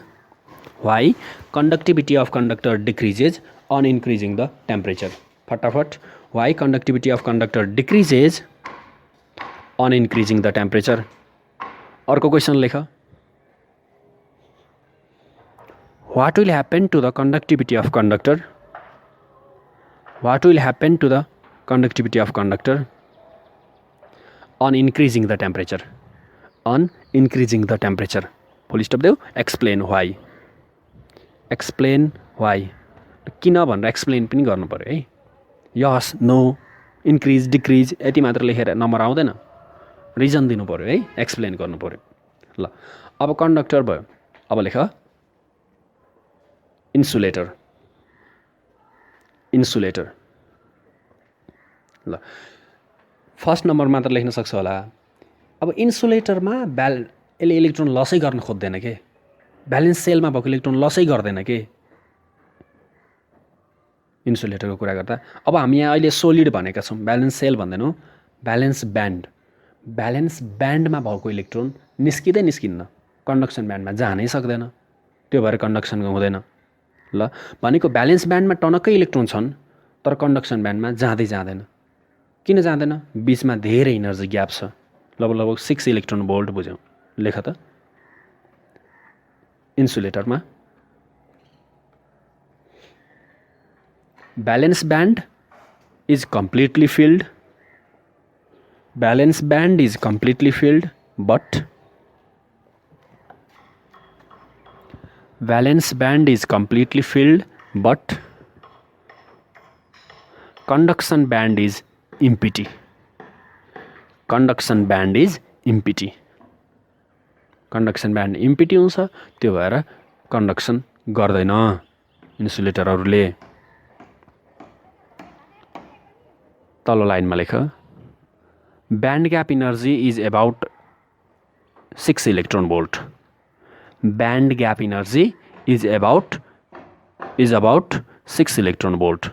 why conductivity of conductor decreases on increasing the temperature? फटाफट, why conductivity of conductor decreases on increasing the temperature? अर्को क्वेसन लेख। what will happen to the conductivity of conductor? what will happen to the conductivity of conductor on increasing the temperature? on increasing the temperature. Full stop देऊ, explain why. explain why. किन भनेर explain पनि गर्नु पर्यो है। यस, no, increase, decrease यति मात्र लेखेर नम्बर आउँदैन, रिजन दिनु पर्यो है, एक्सप्लेन गर्नु पर्यो। ल अब कन्डक्टर भयो, अब लेख इन्सुलेटर। इन्सुलेटर ल फर्स्ट नम्बर मात्र लेख्न सक्छ होला। अब इन्सुलेटरमा यसले इलेक्ट्रोन लसै गर्न खोज्दैन के, भ्यालेन्स सेलमा भएको इलेक्ट्रोन लसै गर्दैन के इन्सुलेटरको कुरा गर्दा। अब हामी यहाँ अहिले सोलिड भनेका छौँ, भ्यालेन्स सेल भन्दैनौँ, भ्यालेन्स ब्यान्ड। भ्यालेन्स ब्यान्डमा भएको इलेक्ट्रोन निस्किन्न, कन्डक्सन ब्यान्डमा जानै सक्दैन, त्यो भएर कन्डक्सन हुँदैन। ल भनेको भ्यालेन्स ब्यान्डमा टनक्कै इलेक्ट्रोन छन् तर कन्डक्सन ब्यान्डमा जाँदैन। किन जाँदैन? बिचमा धेरै इनर्जी ग्याप छ, लगभग 6 इलेक्ट्रोन भोल्ट बुझ्यौँ। लेख त, इन्सुलेटरमा valence band is completely filled, valence band is completely filled, but valence band is completely filled, but conduction band is empty. conduction band is empty. conduction band empty हुन्छ, त्यो भएर conduction गर्दैन इन्सुलेटरहरूले। तल्लो लाइनमा लेख, band gap energy is about 6 electron volt. Band gap energy is about 6 electron volt.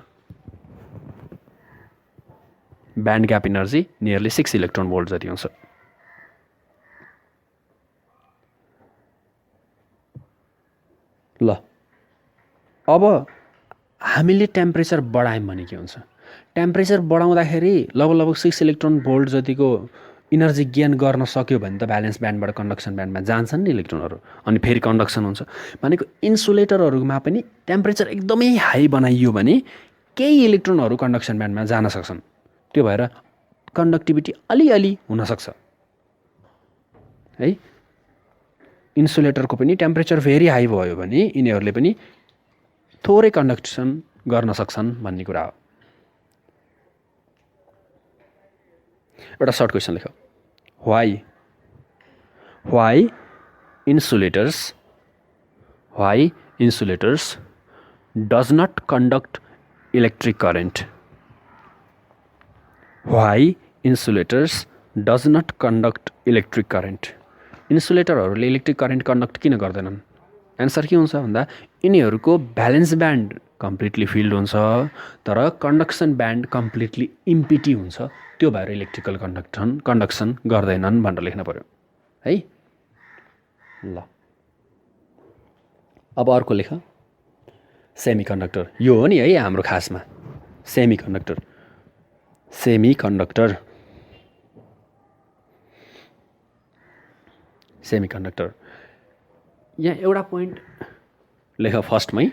Band gap energy nearly 6 electron volt जति हुन्छ। ल अब हामीले टेम्परेचर बढायौँ भने के हुन्छ? टेम्परेचर बढाउँदाखेरि लगभग 6 इलेक्ट्रोन भोल्ट जतिको इनर्जी गेन गर्न सक्यो भने त भ्यालेन्स ब्यान्डबाट कन्डक्सन ब्यान्डमा जान्छन् नि इलेक्ट्रोनहरू, अनि फेरि कन्डक्सन हुन्छ। भनेको इन्सुलेटरहरूमा पनि टेम्परेचर एकदमै हाई बनाइयो भने केही इलेक्ट्रोनहरू कन्डक्सन ब्यान्डमा जान सक्छन्, त्यो भएर कन्डक्टिभिटी अलिअलि हुनसक्छ है। इन्सुलेटरको पनि टेम्परेचर भेरी हाई भयो भने यिनीहरूले पनि थोरै कन्डक्सन गर्न सक्छन् भन्ने कुरा हो। एउटा सर्ट क्वेसन लेख, why insulators does not conduct electric current? why insulators does not conduct electric current? इन्सुलेटरहरूले इलेक्ट्रिक करेन्ट कन्डक्ट किन गर्दैनन्? एन्सर के हुन्छ भन्दा यिनीहरूको भ्यालेन्स ब्यान्ड कम्प्लिटली फिल्ड हुन्छ तर कन्डक्सन ब्यान्ड कम्प्लिटली इम्पिटी हुन्छ, त्यो भएर इलेक्ट्रिकल कन्डक्सन गर्दैनन् भनेर लेख्न पर्यो है। ल अब अर्को लेख सेमिकन्डक्टर। यो हो नि है हाम्रो खासमा सेमिकन्डक्टर। सेमिकन्डक्टर यहाँ एउटा पोइन्ट लेख फर्स्टमै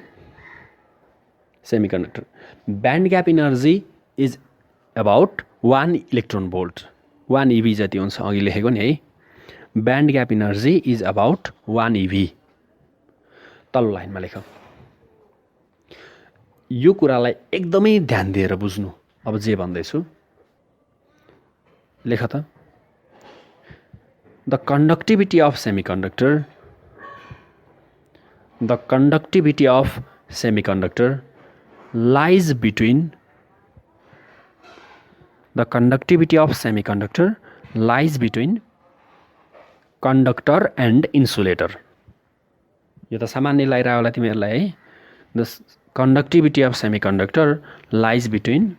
semiconductor band gap energy is about 1 electron volt 1 eV जति हुन्छ अघि लेखेको नि है। Band gap energy is about 1 eV. तल्लो लाइनमा लेख। यो कुरालाई एकदमै ध्यान दिएर बुझ्नु। अब जे भन्दैछु लेख त। The conductivity of semiconductor lies between conductor and insulator। यो त सामान्य लगाइरह होला तिमीहरूलाई है। The conductivity of semiconductor lies between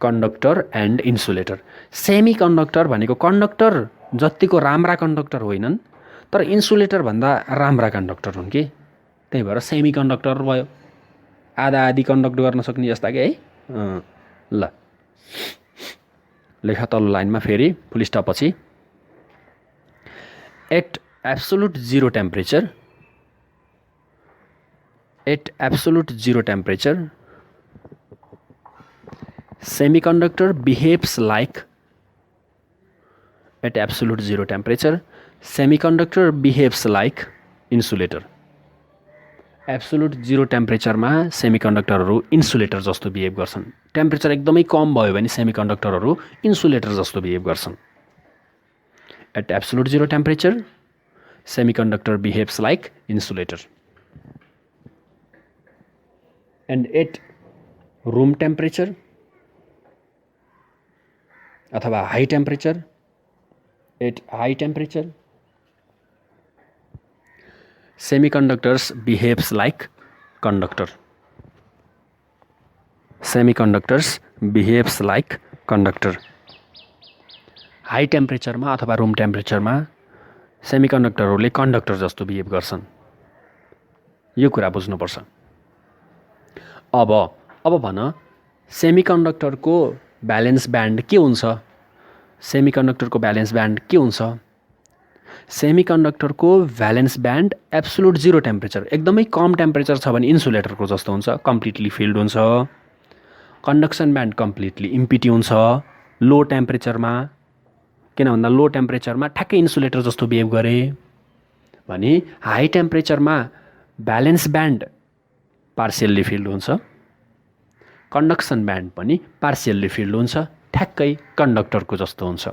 conductor and insulator. Semiconductor भनेको कन्डक्टर जतिको राम्रा कन्डक्टर होइनन्, तर इन्सुलेटर भन्दा राम्रा कन्डक्टर हुन् कि, त्यही भएर सेमिकन्डक्टर भयो। आधा आधी कन्डक्ट गर्न सक्ने जस्ता कि है। ल लेखा तल्लो लाइनमा फेरि फुल स्टप पछि at absolute zero temperature semiconductor behaves like at absolute zero temperature semiconductor behaves like insulator। Absolute zero टेम्परेचरमा सेमिकन्डक्टरहरू इन्सुलेटर जस्तो बिहेभ गर्छन्। टेम्परेचर एकदमै कम भयो भने सेमिकन्डक्टरहरू इन्सुलेटर जस्तो बिहेभ गर्छन्। At absolute zero temperature semiconductor behaves like insulator and at room temperature अथवा high temperature at high temperature semiconductors behaves like conductor. High टेम्परेचरमा अथवा रुम टेम्परेचरमा सेमिकन्डक्टरहरूले कन्डक्टर जस्तो बिहेभ गर्छन्। यो कुरा बुझ्नुपर्छ। अब भन सेमिकन्डक्टरको ब्यालेन्स ब्यान्ड के हुन्छ? सेमिकन्डक्टरको ब्यालेन्स ब्यान्ड के हुन्छ? सेमिकन्डक्टरको valence band absolute zero temperature, एकदमै कम टेम्परेचर छ भने इन्सुलेटरको जस्तो हुन्छ, कम्प्लिटली फिल्ड हुन्छ। कन्डक्सन ब्यान्ड कम्प्लिटली इम्पिटी हुन्छ लो टेम्परेचरमा। किन भन्दा लो टेम्परेचरमा ठ्याक्कै इन्सुलेटर जस्तो बिहेभ गरे भने हाई टेम्परेचरमा ब्यालेन्स ब्यान्ड पार्सियल्ली फिल्ड हुन्छ, कन्डक्सन ब्यान्ड पनि पार्सियल्ली फिल्ड हुन्छ, ठ्याक्कै कन्डक्टरको जस्तो हुन्छ।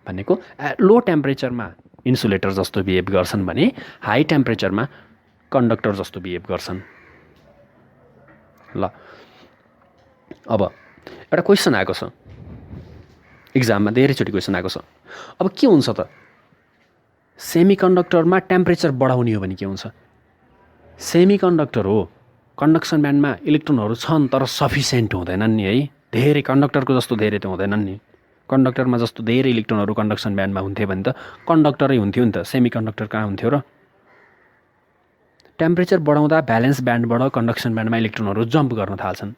भनेको लो टेम्परेचरमा इन्सुलेटर जस्तो बिहेभ गर्छन् भने हाई टेम्परेचरमा कन्डक्टर जस्तो बिहेभ गर्छन्। ल अब एउटा क्वेसन आएको छ इक्जाममा, धेरैचोटि क्वेसन आएको छ। अब के हुन्छ त? सेमिकन्डक्टरमा टेम्परेचर बढाउने हो भने के हुन्छ? सेमिकन्डक्टर हो, कन्डक्सन ब्यान्डमा इलेक्ट्रोनहरू छन् तर सफिसियन्ट हुँदैनन् नि है। धेरै कन्डक्टरको जस्तो धेरै त हुँदैनन् नि। कन्डक्टरमा जस्तो धेरै इलेक्ट्रोनहरू कन्डक्सन ब्यान्डमा हुन्थे भने त कन्डक्टरै हुन्थ्यो नि त, सेमिकन्डक्टर कहाँ हुन्थ्यो र? टेम्परेचर बढाउँदा भ्यालेन्स ब्यान्डबाट कन्डक्सन ब्यान्डमा इलेक्ट्रोनहरू जम्प गर्न थाल्छन्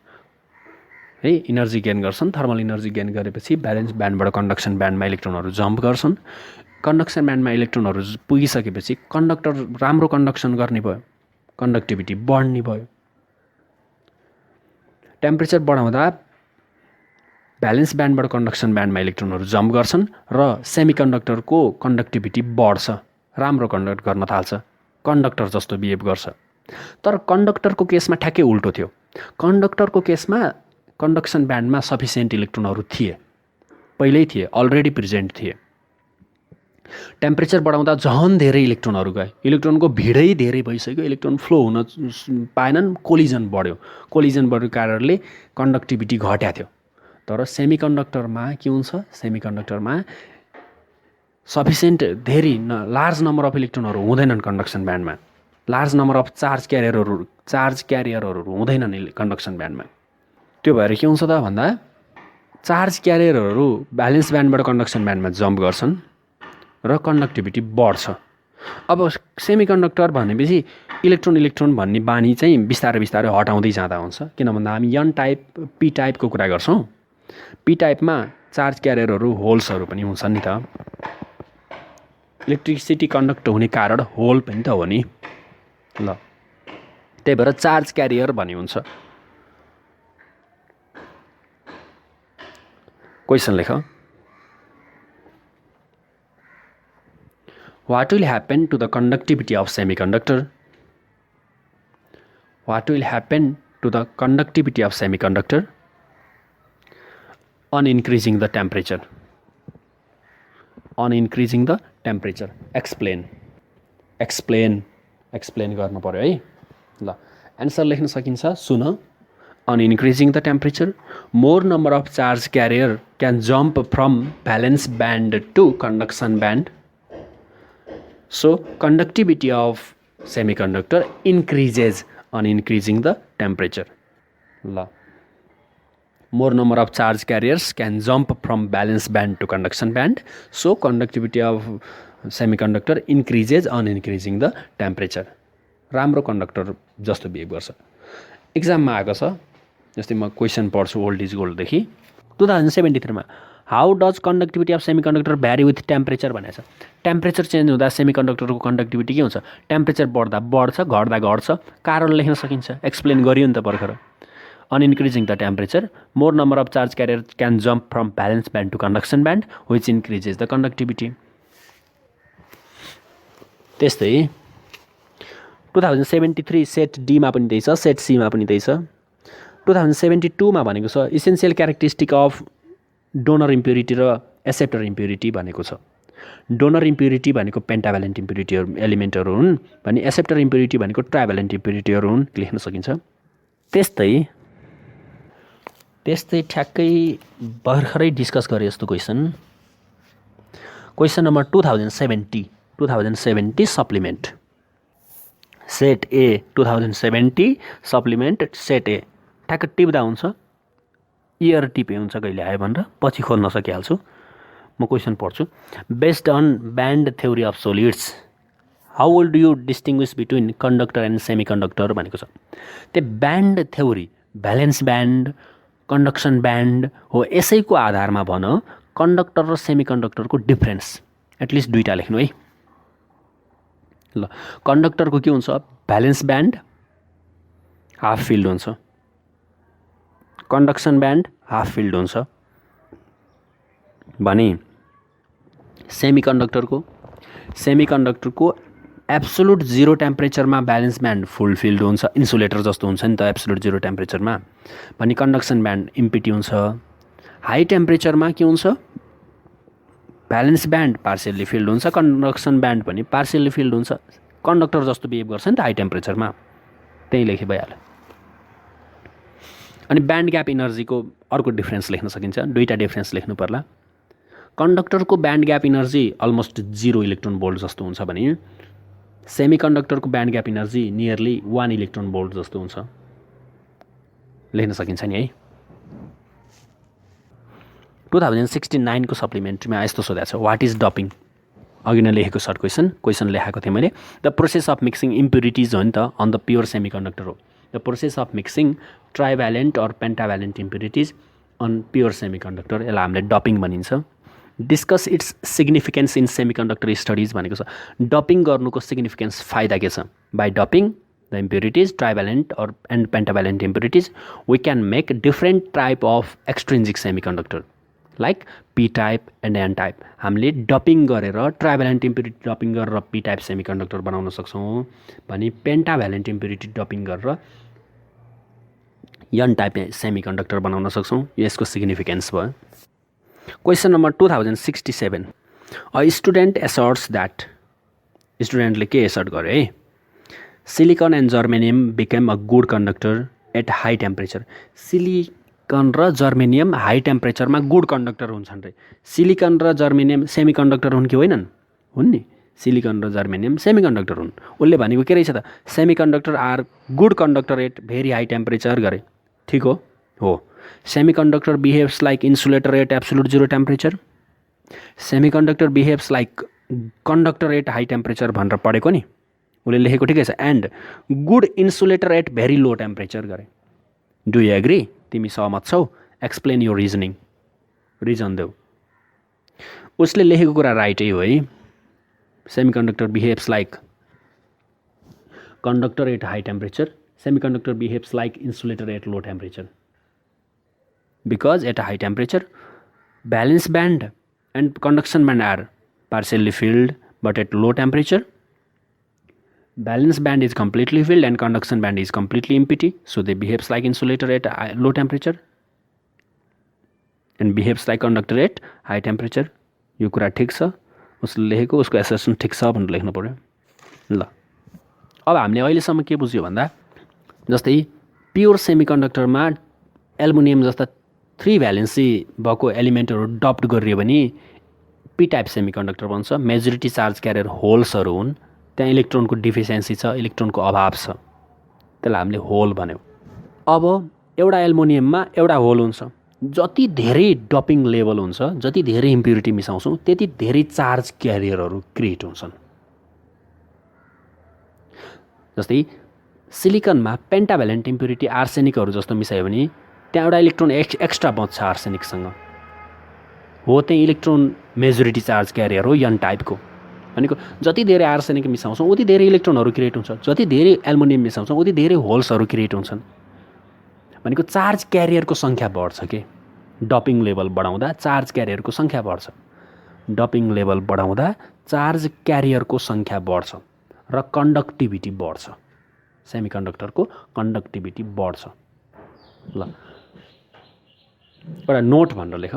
है, इनर्जी गेन गर्छन्। थर्मल इनर्जी गेन गरेपछि भ्यालेन्स ब्यान्डबाट कन्डक्सन ब्यान्डमा इलेक्ट्रोनहरू जम्प गर्छन्। कन्डक्सन ब्यान्डमा इलेक्ट्रोनहरू पुगिसकेपछि कन्डक्टर राम्रो कन्डक्सन गर्ने भयो, कन्डक्टिभिटी बढ्ने भयो। टेम्परेचर बढाउँदा भ्यालेन्स ब्यान्डबाट कन्डक्सन ब्यान्डमा इलेक्ट्रोनहरू जम्प गर्छन् र सेमिकन्डक्टरको कन्डक्टिभिटी बढ्छ, राम्रो कन्डक्ट गर्न थाल्छ, कन्डक्टर जस्तो बिहेभ गर्छ। तर कन्डक्टरको केसमा ठ्याक्कै उल्टो थियो। कन्डक्टरको केसमा कन्डक्सन ब्यान्डमा सफिसियन्ट इलेक्ट्रोनहरू थिए, पहिल्यै थिए, अलरेडी प्रेजेन्ट थिए। टेम्परेचर बढाउँदा झन् धेरै इलेक्ट्रोनहरू गए, इलेक्ट्रोनको भिडै धेरै भइसक्यो, इलेक्ट्रोन फ्लो हुन पाएनन्, कोलिजन बढ्यो। कोलिजन बढेको कारणले कन्डक्टिभिटी घट्या थियो। तर सेमिकन्डक्टरमा के हुन्छ? सेमिकन्डक्टरमा सफिसियन्ट धेरै लार्ज नम्बर अफ इलेक्ट्रोनहरू हुँदैनन् कन्डक्सन ब्यान्डमा, लार्ज नम्बर अफ चार्ज क्यारियरहरू हुँदैनन् कन्डक्सन ब्यान्डमा। त्यो भएर के हुन्छ त भन्दा चार्ज क्यारियरहरू भ्यालेन्स ब्यान्डबाट कन्डक्सन ब्यान्डमा जम्प गर्छन्, र कन्डक्टिभिटी बढ्छ। अब सेमिकन्डक्टर भनेपछि इलेक्ट्रोन भन्ने बानी चाहिँ बिस्तारै बिस्तारै हटाउँदै जाँदा हुन्छ। किन भन्दा हामी एन टाइप पी टाइपको कुरा गर्छौँ। पी टाइपमा चार्ज क्यारियरहरू होल्सहरू पनि हुन्छन् नि त। इलेक्ट्रिसिटी कन्डक्ट हुने कारण होल पनि त हो नि। ल त्यही भएर चार्ज क्यारियर भन्ने हुन्छ। क्वेसन लेख। What will happen to the conductivity of semiconductor? What will happen to the conductivity of semiconductor on increasing the temperature? On increasing the temperature. Explain गर्नु पर्यो है। ल एन्सर लेख्न सकिन्छ। सुन। On increasing the temperature, more number of charge carrier can jump from valence band to conduction band. So conductivity of semiconductor increases on increasing the temperature. La. More number of charge carriers can jump from valence band to conduction band. So conductivity of semiconductor increases on increasing the temperature. राम्रो conductor जस्तो behave गर्छ। एक्जाममा आएको छ। जस्तै म question पढ्छु old is गोल्डदेखि 2073 मा how does conductivity of semiconductor vary with temperature भनेको छ। टेम्परेचर चेन्ज हुँदा सेमिकन्डक्टरको कन्डक्टिभिटी के हुन्छ? टेम्परेचर बढ्दा बढ्छ, घट्दा घट्छ। कारण लेख्न सकिन्छ। एक्सप्लेन गरियो नि त भर्खर। On increasing the temperature more number of charge carrier can jump from valence band to conduction band which increases the conductivity. त्यस्तै 2073 सेट डीमा पनि त्यही छ, सेट सीमा पनि त्यही छ। 2072 मा भनेको छ essential characteristic of donor impurity र एक्सेप्टर इम्प्युरिटी भनेको छ। डोनर इम्प्युरिटी भनेको पेन्टाभ्यालेन्ट इम्प्युरिटीहरू एलिमेन्टहरू हुन् भने एक्सेप्टर इम्प्युरिटी भनेको ट्राइभ्यालेन्ट इम्प्युरिटीहरू हुन् लेख्न सकिन्छ। त्यस्तै ठ्याक्कै भर्खरै डिस्कस गरे जस्तो क्वेसन नम्बर 2070 सप्लिमेन्ट सेट ए 2070 सप्लिमेन्ट सेट ए। ठ्याक्क टिप्दा हुन्छ, इयर टिपे हुन्छ कहिले आयो भनेर पछि खोल्न सकिहाल्छु। म क्वेसन पढ्छु। Based on band theory of solids how would you distinguish between conductor and semiconductor भनेको छ। त्यो band theory valence band conduction band हो। यसैको आधारमा भन कन्डक्टर र सेमिकन्डक्टरको डिफ्रेन्स एटलिस्ट दुईवटा लेख्नु है। ल कन्डक्टरको के हुन्छ? भ्यालेन्स ब्यान्ड हाफ फिल्ड हुन्छ, कन्डक्सन ब्यान्ड हाफ फिल्ड हुन्छ भने सेमिकन्डक्टरको एब्सोल्युट जिरो टेम्परेचरमा ब्यालेन्स ब्यान्ड फुल फिल्ड हुन्छ। इन्सुलेटर जस्तो हुन्छ नि त एब्सोल्युट जिरो टेम्परेचरमा। भने कन्डक्सन ब्यान्ड इम्पिटी हुन्छ। हाई टेम्परेचरमा के हुन्छ? ब्यालेन्स ब्यान्ड पार्सियल्ली फिल्ड हुन्छ, कन्डक्सन ब्यान्ड पनि पार्सियल्ली फिल्ड हुन्छ। कन्डक्टर जस्तो बिहेभ गर्छ नि त हाई टेम्परेचरमा। त्यही लेखे भइहाल्यो। अनि ब्यान्ड ग्याप इनर्जीको अर्को डिफ्रेन्स लेख्न सकिन्छ। दुईवटा डिफ्रेन्स लेख्नु पर्ला। कन्डक्टरको band gap energy almost 0 electron volt जस्तो हुन्छ भने सेमिकन्डक्टरको band gap energy nearly 1 electron volt जस्तो हुन्छ लेख्न सकिन्छ नि है। 2069 को सप्लिमेन्ट्रीमा यस्तो सोधेको छ वाट इज डपिङ। अघि नै लेखेको सर्ट क्वेसन लेखाएको थिएँ मैले। The process of mixing impurities हो नि त अन द प्योर सेमिकन्डक्टर हो। The process of mixing trivalent or pentavalent impurities on pure semiconductor, यसलाई हामीले डपिङ भनिन्छ। Discuss its significance in semiconductor studies भनेको छ। डपिङ गर्नुको सिग्निफिकेन्स फाइदा के छ? By doping the impurities trivalent or and pentavalent impurities we can make different type of extrinsic semiconductor like P type and N type. हामीले डपिङ गरेर ट्राइभ्यालेन्ट impurity डपिङ गरेर P type सेमिकन्डक्टर बनाउन सक्छौँ भने पेन्टाभ्यालेन्ट इम्प्युरिटी डपिङ गरेर एन टाइप सेमिकन्डक्टर बनाउन सक्छौँ। यसको सिग्निफिकेन्स भयो। Question number 2067 a student asserts that. स्टुडेन्टले के एसर्ट गर्यो है? Silicon and germanium became a good conductor at high temperature. Silicon र जर्मेनियम हाई टेम्परेचरमा गुड कन्डक्टर हुन्छन् रे। सिलिकन र जर्मेनियम सेमिकन्डक्टर हुन् कि होइनन्? हुन् नि। सिलिकन र जर्मेनियम सेमिकन्डक्टर हुन्। उसले भनेको के रहेछ त? Semiconductor are good conductor at very high temperature गरे। ठिक हो? हो। Semiconductor behaves like insulator at absolute zero temperature. Semiconductor behaves like conductor at high temperature भनेर पढेको नि, उसले लेखेको ठिकै छ, and good insulator at very low temperature गरे। Do you agree? तिमी सहमत छौ? एक्सप्लेन यो रिजनिङ, रिजन देऊ। उसले लेखेको कुरा राइटै हो है। सेमिकन्डक्टर behaves like conductor at high temperature, semiconductor behaves like insulator at low temperature. Because at a high temperature, valence band and conduction band are partially filled, but at low temperature, valence band is completely filled and conduction band is completely empty. So they behaves like insulator at low temperature and behaves like conductor at high temperature. यो कुरा ठिक छ, उसले लेखेको, उसको assertion ठिक छ भनेर लेख्नु पर्यो। ल अब हामीले अहिलेसम्म के बुझ्यो भन्दा, जस्तै प्योर सेमिकन्डक्टरमा एल्युमिनियम जस्ता 3 भ्यालेन्सी भएको एलिमेन्टहरू डप्ट गरियो भने पी टाइप सेमिकन्डक्टर बन्छ। मेजोरिटी चार्ज क्यारियर होल्सहरू हुन्, त्यहाँ इलेक्ट्रोनको डिफिसियन्सी छ, इलेक्ट्रोनको अभाव छ, त्यसलाई हामीले होल भन्यौँ। अब एउटा एल्युमिनियममा एउटा होल हुन्छ, जति धेरै डपिङ लेभल हुन्छ, जति धेरै इम्प्युरिटी मिसाउँछौँ त्यति धेरै चार्ज क्यारियरहरू क्रिएट हुन्छन्। जस्तै सिलिकनमा पेन्टाभ्यालेन्ट इम्प्युरिटी आर्सेनिकहरू जस्तो मिसायो भने त्यहाँ एउटा इलेक्ट्रोन एक्स्ट्रा बच्छ आर्सेनिकसँग, हो त्यही इलेक्ट्रोन मेजोरिटी चार्ज क्यारियर हो एन टाइपको। भनेको जति धेरै आर्सेनिक मिसाउँछौँ उति धेरै इलेक्ट्रोनहरू क्रिएट हुन्छ, जति धेरै एल्युमिनियम मिसाउँछौँ उति धेरै होल्सहरू क्रिएट हुन्छन्। भनेको चार्ज क्यारियरको सङ्ख्या बढ्छ के, डपिङ लेभल बढाउँदा चार्ज क्यारियरको सङ्ख्या बढ्छ। डपिङ लेभल बढाउँदा चार्ज क्यारियरको सङ्ख्या बढ्छ र कन्डक्टिभिटी बढ्छ, सेमिकन्डक्टरको कन्डक्टिभिटी बढ्छ। ल एउटा नोट भनेर लेख,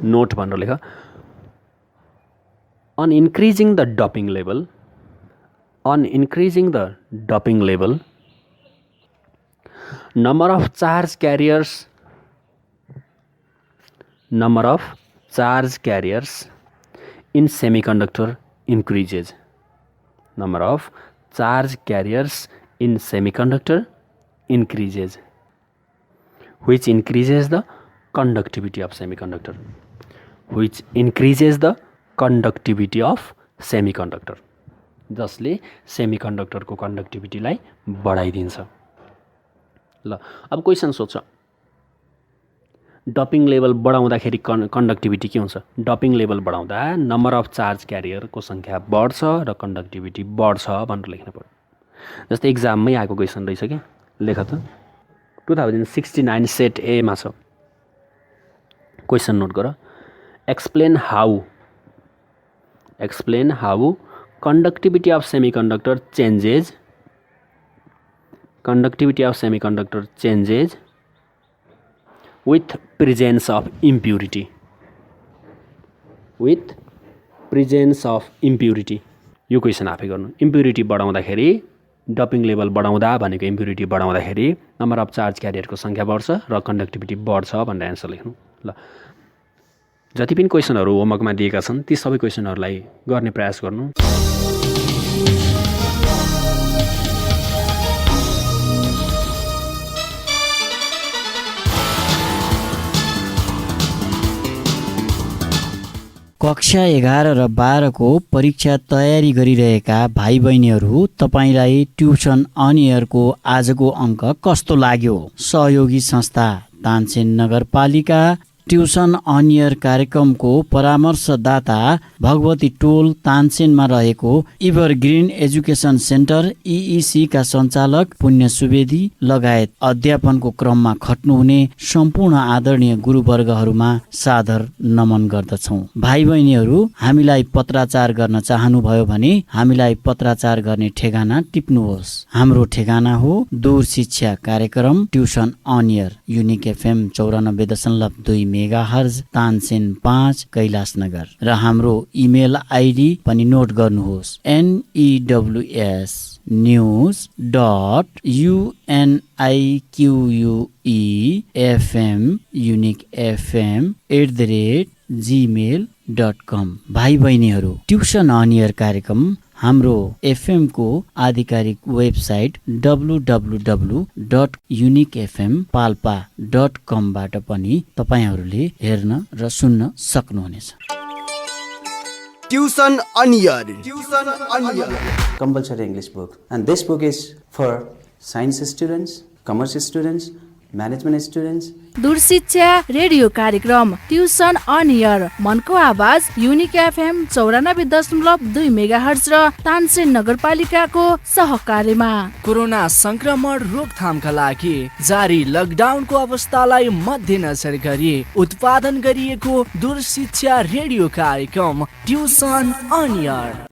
नोट भनेर लेख। On increasing the doping level, number of charge carriers in semiconductor increases. Number of charge carriers in semiconductor increases, which increases the conductivity of semiconductor. जसले सेमिकन्डक्टरको कन्डक्टिभिटीलाई बढाइदिन्छ। ल अब क्वेसन सोच, डपिङ लेभल बढाउँदाखेरि कन्डक्टिभिटी के हुन्छ? डपिङ लेभल बढाउँदा नम्बर अफ चार्ज क्यारियरको सङ्ख्या बढ्छ र conductivity बढ्छ भनेर लेख्नु पर्यो। जस्तै इक्जाममै आएको क्वेसन रहेछ क्या, लेख त। 2069 सेट एमा छ, क्वेसन नोट गर। Explain how conductivity of semiconductor changes with presence of impurity. यो क्वेसन आफै गर्नु। इम्प्युरिटी बढाउँदाखेरि, डपिङ लेभल बढाउँदा भनेको इम्प्युरिटी बढाउँदाखेरि नम्बर अफ चार्ज क्यारियरको सङ्ख्या बढ्छ र कन्डक्टिभिटी बढ्छ भनेर एन्सर लेख्नु। ल जति पनि क्वेसनहरू होमवर्कमा दिएका छन् ती सबै क्वेसनहरूलाई गर्ने प्रयास गर्नु। कक्षा 11 र 12 को परीक्षा तयारी गरिरहेका भाइ बहिनीहरू, तपाईलाई ट्युसन अन एयरको आजको अङ्क कस्तो लाग्यो? सहयोगी संस्था तानसेन नगरपालिका ट्युसन अन एयर कार्यक्रमको परामर्शदाता भगवती टोल तानसेनमा रहेको इभरग्रिन एजुकेसन सेन्टर EEC का सञ्चालक पुण्य सुवेदी लगायत अध्यापनको क्रममा खट्नुहुने सम्पूर्ण आदरणीय गुरुवर्गहरूमा सादर नमन गर्दछौँ। भाइ बहिनीहरू, हामीलाई पत्राचार गर्न चाहनुभयो भने हामीलाई पत्राचार गर्ने ठेगाना टिप्नुहोस्। हाम्रो ठेगाना हो दूर शिक्षा कार्यक्रम tuition on air, unique FM 94.2 megahertz, Tansen 5, Kailashnagar. र हाम्रो इमेल आइडी पनि नोट गर्नुहोस्, news.uniquefm@gmail.com। भाइ बहिनीहरू, ट्युसन अन एयर कार्यक्रम हाम्रो FM को आधिकारिक वेबसाइट www.uniquefmpalpa.com बाट पनि तपाईहरूले हेर्न र सुन्न सक्नुहुनेछ। ट्युसन अनियर compulsory English book. And this book is for science students, commerce students, management students. दूर शिक्षा रेडियो कार्यक्रम ट्युसन अन एयर मनको आवाज युनिक एफएम 94.2 मेगाहर्ज र तानसेन नगरपालिकाको सहकार्यमा कोरोना संक्रमण रोकथामका लागि जारी लकडाउनको अवस्थालाई मध्यनजर गरी उत्पादन गरिएको दूर शिक्षा रेडियो कार्यक्रम ट्युसन अन एयर।